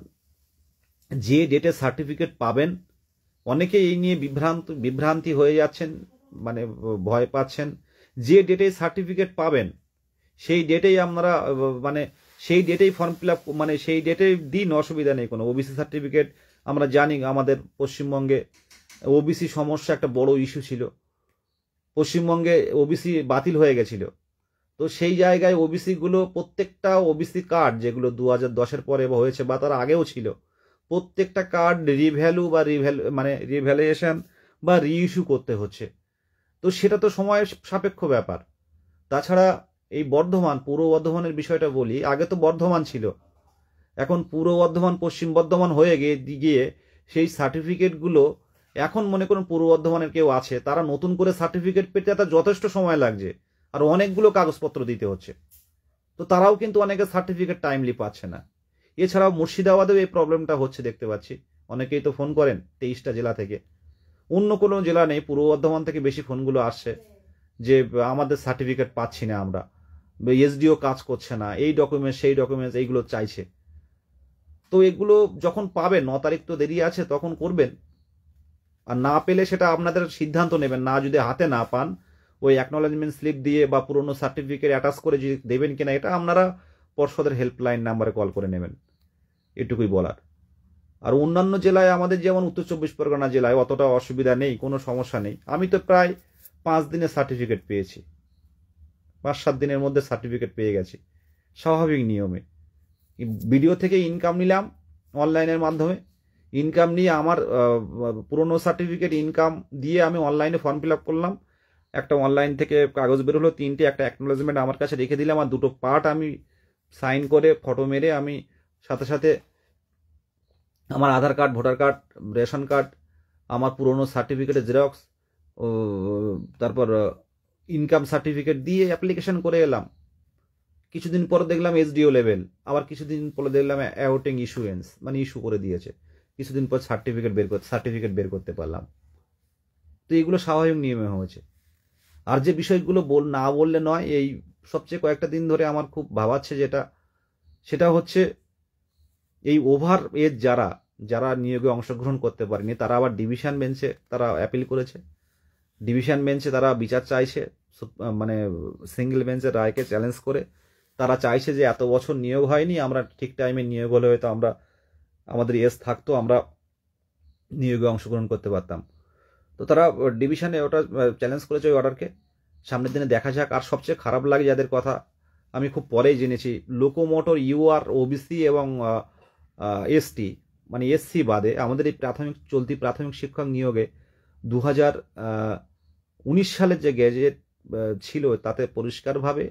যে ডেটে সার্টিফিকেট পাবেন, অনেকে এই নিয়ে বিভ্রান্তি হয়ে যাচ্ছেন, মানে ভয় পাচ্ছেন। যে ডেটে সার্টিফিকেট পাবেন সেই ডেটেই আপনারা মানে সেই ডেটেই ফর্ম ফিল আপ, মানে সেই ডেটেই দিন, অসুবিধা নেই কোনো। ওবিসি সার্টিফিকেট আমরা জানি আমাদের পশ্চিমবঙ্গে ওবিসি সমস্যা একটা বড় ইস্যু ছিল, পশ্চিমবঙ্গে ওবিসি বাতিল হয়ে গেছিল। তো সেই জায়গায় ওবিসিগুলো, প্রত্যেকটা ওবিসি কার্ড যেগুলো 2010-এর পরে হয়েছে বা তার আগেও ছিল, প্রত্যেকটা কার্ড রিভ্যালুয়েশন বা রিইস্যু করতে হচ্ছে। তো সেটা তো সময় সাপেক্ষ ব্যাপার। তাছাড়া এই বর্ধমান, পূর্ব বর্ধমানের বিষয়টা বলি। আগে তো বর্ধমান ছিল, এখন পূর্ব বর্ধমান পশ্চিম বর্ধমান হয়ে গিয়ে সেই সার্টিফিকেটগুলো এখন মনে করুন পূর্ব বর্ধমানের কেউ আছে, তারা নতুন করে সার্টিফিকেট পেতে তার যথেষ্ট সময় লাগছে, আর অনেকগুলো কাগজপত্র দিতে হচ্ছে। তো তারাও কিন্তু অনেকে সার্টিফিকেট টাইমলি পাচ্ছে না। এছাড়াও মুর্শিদাবাদেও এই প্রবলেমটা হচ্ছে দেখতে পাচ্ছি। অনেকেই তো ফোন করেন 23টা জেলা থেকে, অন্য কোনো জেলা নেই, পূর্ব বর্ধমান থেকে বেশি ফোনগুলো আসছে যে আমাদের সার্টিফিকেট পাচ্ছি না আমরা, এসডিও কাজ করছে না, এই ডকুমেন্টস সেই ডকুমেন্টস এইগুলো চাইছে। তো এগুলো যখন পাবেন, 9 তারিখ তো দেরি আছে, তখন করবেন। আর না পেলে সেটা আপনাদের সিদ্ধান্ত নেবেন। না যদি হাতে না পান, ওই অ্যাকনোলেজমেন্ট স্লিপ দিয়ে বা পুরনো সার্টিফিকেট অ্যাটাচ করে যদি দেবেন কিনা, এটা আপনারা পর্ষদের হেল্পলাইন নাম্বারে কল করে নেবেন, এটুকুই বলার। আর অন্যান্য জেলায় আমাদের যেমন উত্তর 24 পরগনা জেলায় অতটা অসুবিধা নেই, কোনো সমস্যা নেই। আমি তো প্রায় 5 দিনের সার্টিফিকেট পেয়েছি, 5-7 দিনের মধ্যে সার্টিফিকেট পেয়ে গেছি স্বাভাবিক নিয়মে। ভিডিও থেকে ইনকাম নিলাম অনলাইনের মাধ্যমে, ইনকাম নিয়ে আমার পুরনো সার্টিফিকেট ইনকাম দিয়ে আমি অনলাইনে ফর্ম ফিল আপ করলাম। একটা অনলাইন থেকে কাগজ বেরোলো 3টে, একটা অ্যাকনোলেজমেন্ট আমার কাছে রেখে দিলাম, আর 2টো পার্ট আমি সাইন করে ফটো মেরে আমি সাথে আমার Aadhaar card, voter card, ration card, আমার পুরনো সার্টিফিকেটের জেরক্স, তারপর ইনকাম সার্টিফিকেট দিয়ে অ্যাপ্লিকেশন করে এলাম। কিছুদিন পরে দেখলাম এসডিও লেভেল, আবার কিছুদিন পরে দেখলাম অ্যাওটিং ইস্যুয়েন্স, মানে ইস্যু করে দিয়েছে। কিছুদিন পর সার্টিফিকেট বের করতে পারলাম। তো এগুলো স্বাভাবিক নিয়মে হয়েছে। আর যে বিষয়গুলো না বললে নয়, এই সবচেয়ে কয়েকটা দিন ধরে আমার খুব ভাবাচ্ছে সেটা হচ্ছে এই ওভার এজ যারা নিয়োগে অংশগ্রহণ করতে পারেনি, তারা আবার ডিভিশন বেঞ্চে তারা অ্যাপিল করেছে, ডিভিশন বেঞ্চে তারা বিচার চাইছে। মানে সিঙ্গেল বেঞ্চের রায়কে চ্যালেঞ্জ করে তারা চাইছে যে এত বছর নিয়োগ হয়নি, আমরা ঠিক টাইমে নিয়োগ হলে হয়তো আমরা আমাদের থাকতো, আমরা নিয়োগে অংশগ্রহণ করতে পারতাম। তো তারা ডিভিশনে ওটা চ্যালেঞ্জ করেছে ওই অর্ডারকে। সামনের দিনে দেখা যাক। আর সবচেয়ে খারাপ লাগে যাদের কথা আমি খুব পরেই জেনেছি, লোকোমোটর ইউআর ওবিসি এবং এসটি মানে এসসি বাদে আমাদের এই চলতি প্রাথমিক শিক্ষক নিয়োগে 2019 সালের যে গ্যাজেট ছিল তাতে পরিষ্কারভাবে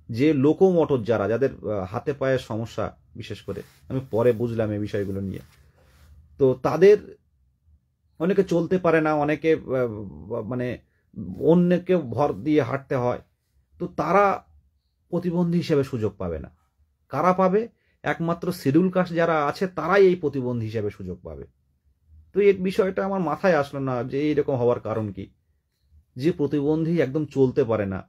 যে লোকোমোটর যাদের হাতে পায়ের সমস্যা, বিশেষ করে আমি পরে বুঝলাম এই বিষয়গুলো নিয়ে, তো তাদের অনেকে চলতে পারে না, অনেকে মানে অন্যকে ভর দিয়ে হাঁটতে হয়, তো তারা প্রতিবন্ধী হিসেবে সুযোগ পাবে না। কারা পাবে? একমাত্র শিডিউল কাস্ট যারা আছে তারাই এই প্রতিবন্ধী হিসেবে সুযোগ পাবে। তো এই বিষয়টা আমার মাথায় আসলো না যে এইরকম হওয়ার কারণ কি। যে প্রতিবন্ধী একদম চলতে পারে না,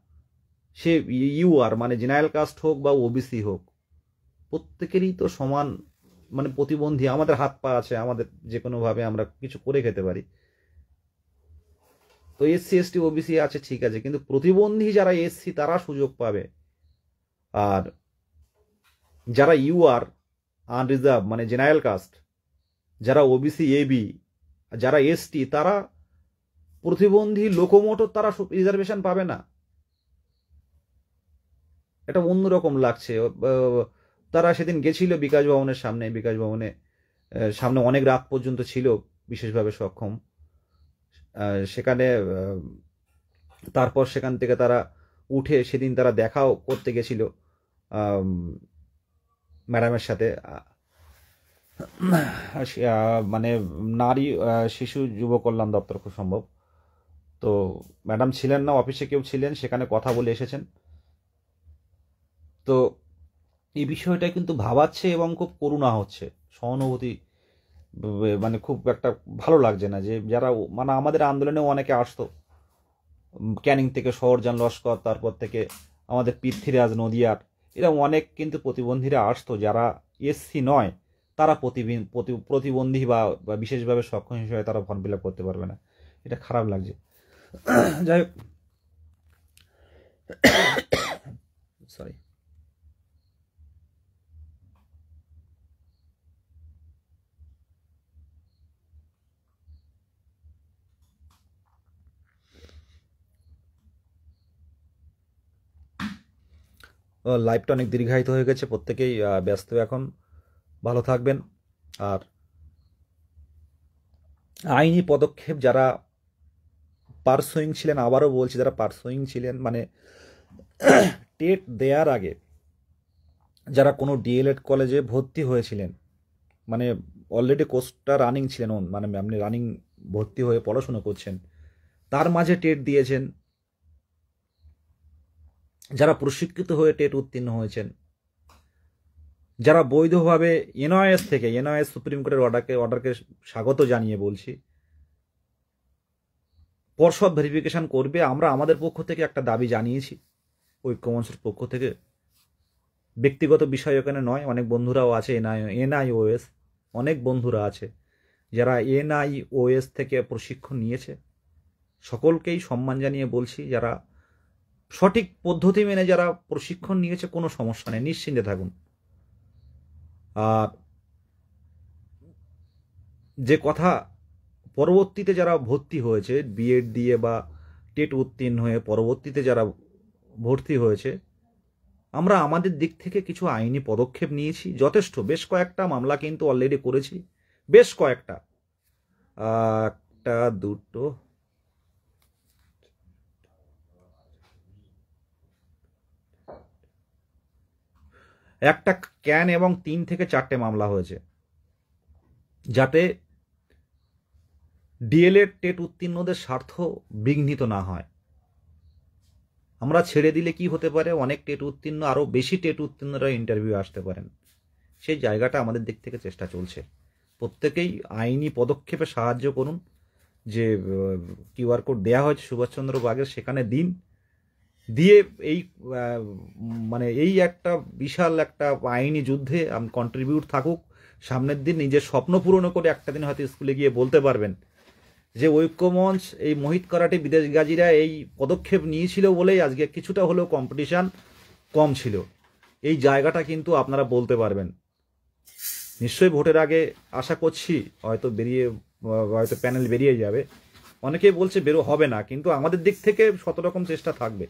সে ইউআর মানে জেনারেল কাস্ট হোক বা ওবিসি হোক, প্রত্যেকেরই তো সমান মানে প্রতিবন্ধী। আমাদের হাত পা আছে, আমাদের যে কোনোভাবে আমরা কিছু করে খেতে পারি। তো এসসি এসটি ওবিসি আছে ঠিক আছে, কিন্তু প্রতিবন্ধী যারা এসসি তারা সুযোগ পাবে, আর যারা ইউআর আনরিজার্ভ মানে জেনারেল কাস্ট, যারা ওবিসি এবি, যারা এসটি, তারা প্রতিবন্ধী লোকোমোটর তারা রিজার্ভেশন পাবে না। এটা অন্যরকম লাগছে। তারা সেদিন গেছিল বিকাশ ভবনের সামনে, বিকাশ ভবনে সামনে অনেক রাত পর্যন্ত ছিল বিশেষভাবে সক্ষম সেখানে। তারপর সেখান থেকে তারা উঠে সেদিন তারা দেখাও করতে গেছিল ম্যাডামের সাথে, মানে নারী শিশু যুব কল্যাণ দপ্তর খুব সম্ভব। তো ম্যাডাম ছিলেন না, অফিসে কেউ ছিলেন, সেখানে কথা বলে এসেছেন। তো এই বিষয়টা কিন্তু ভাবাচ্ছে এবং খুব করুণা হচ্ছে, সহানুভূতি মানে খুব একটা ভালো লাগছে না। যে যারা মানে আমাদের আন্দোলনেও অনেকে আসতো, ক্যানিং থেকে শহরজান লস্কর, তারপর থেকে আমাদের পৃথ্বীরাজ নদিয়ার, এরা অনেক কিন্তু প্রতিবন্ধীরা আসতো যারা এসসি নয়, তারা প্রতিবন্ধী বা বিশেষভাবে সক্ষম হিসেবে তারা ফর্ম ফিল আপ করতে পারবে না। এটা খারাপ লাগছে। যাই হোক, সরি। লাইভটা অনেক দীর্ঘায়িত হয়ে গেছে, প্রত্যেকেই ব্যস্ত এখন। ভালো থাকবেন। আর আইনি পদক্ষেপ যারা পারসুইং ছিলেন, আবারও বলছি, যারা পারসুইং ছিলেন মানে টেট দেওয়ার আগে যারা কোনো ডিএলএড কলেজে ভর্তি হয়েছিলেন, মানে অলরেডি কোর্সটা রানিং ছিলেন, মানে আপনি রানিং ভর্তি হয়ে পড়াশুনো করছেন, তার মাঝে টেট দিয়েছেন, যারা প্রশিক্ষিত হয়ে টেট উত্তীর্ণ হয়েছেন, যারা বৈধভাবে এনআইএস থেকে, এনআইএস সুপ্রিম কোর্টের অর্ডারকে স্বাগত জানিয়ে বলছি, পর্ষদ ভেরিফিকেশন করবে। আমরা আমাদের পক্ষ থেকে একটা দাবি জানিয়েছি, ঐক্যমঞ্চের পক্ষ থেকে, ব্যক্তিগত বিষয় ওখানে নয়। অনেক বন্ধুরাও আছে এনআইওএস, অনেক বন্ধুরা আছে যারা এনআইওএস থেকে প্রশিক্ষণ নিয়েছে, সকলকেই সম্মান জানিয়ে বলছি, যারা সঠিক পদ্ধতি মেনে যারা প্রশিক্ষণ নিয়েছে কোনো সমস্যা নেই, নিশ্চিন্তে থাকুন। আর যে কথা, পরবর্তীতে যারা ভর্তি হয়েছে বিএড দিয়ে বা টেট উত্তীর্ণ হয়ে পরবর্তীতে যারা ভর্তি হয়েছে, আমরা আমাদের দিক থেকে কিছু আইনি পদক্ষেপ নিয়েছি যথেষ্ট। বেশ কয়েকটা মামলা কিন্তু অলরেডি করেছি, বেশ কয়েকটা, একটা দুটো একটা ক্যান এবং 3 থেকে 4টে মামলা হয়েছে, যাতে ডিএলএড টেট উত্তীর্ণদের স্বার্থ বিঘ্নিত না হয়। আমরা ছেড়ে দিলে কি হতে পারে, অনেক টেট উত্তীর্ণ, আরও বেশি টেট উত্তীর্ণরা ইন্টারভিউ আসতে পারেন, সেই জায়গাটা আমাদের দিক থেকে চেষ্টা চলছে। প্রত্যেকেই আইনি পদক্ষেপে সাহায্য করুন। যে কিউআর কোড দেওয়া হয়েছে সুভাষচন্দ্র বাগের, সেখানে দিন, দিয়ে এই মানে এই একটা বিশাল একটা আইনি যুদ্ধে কন্ট্রিবিউট থাকুক। সামনের দিন নিজের স্বপ্ন পূরণ করে একটা দিন হয়তো স্কুলে গিয়ে বলতে পারবেন যে ঐক্যমঞ্চ, এই মোহিত কারাটে বিদেশগাজীরা এই পদক্ষেপ নিয়েছিল বলেই আজকে কিছুটা হলেও কম্পিটিশান কম ছিল। এই জায়গাটা কিন্তু আপনারা বলতে পারবেন। নিশ্চয়ই ভোটের আগে আশা করছি হয়তো প্যানেল বেরিয়ে যাবে। অনেকেই বলছে বেরো হবে না, কিন্তু আমাদের দিক থেকে শত রকম চেষ্টা থাকবে।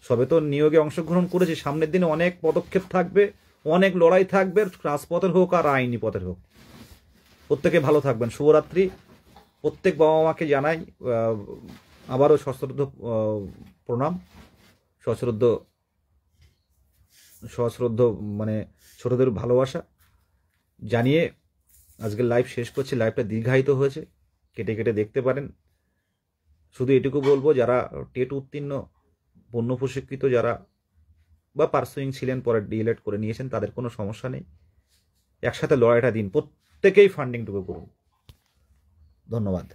সবে তো নিয়োগে অংশগ্রহণ করেছি, সামনের দিনে অনেক পদক্ষেপ থাকবে, অনেক লড়াই থাকবে, রাজপথের হোক আর আইনি পথের হোক। প্রত্যেকে ভালো থাকবেন। শুভরাত্রি। প্রত্যেক বাবা মাকে জানাই আবারও সশ্রদ্ধ প্রণাম, সশ্রদ্ধ মানে ছোটদের ভালোবাসা জানিয়ে আজকের লাইভ শেষ করছি। লাইভটা দীর্ঘায়িত হয়েছে, কেটে কেটে দেখতে পারেন। শুধু এটুকু বলবো, যারা টেট উত্তীর্ণ, পূর্ণ প্রশিক্ষিত যারা বা পার্সুইং ছিলেন, পরে ডিএলএড করে নিয়েছেন, তাদের কোনো সমস্যা নেই। একসাথে লড়াইটা দিন, প্রত্যেকেই ফান্ডিংটুকু করুন। ধন্যবাদ।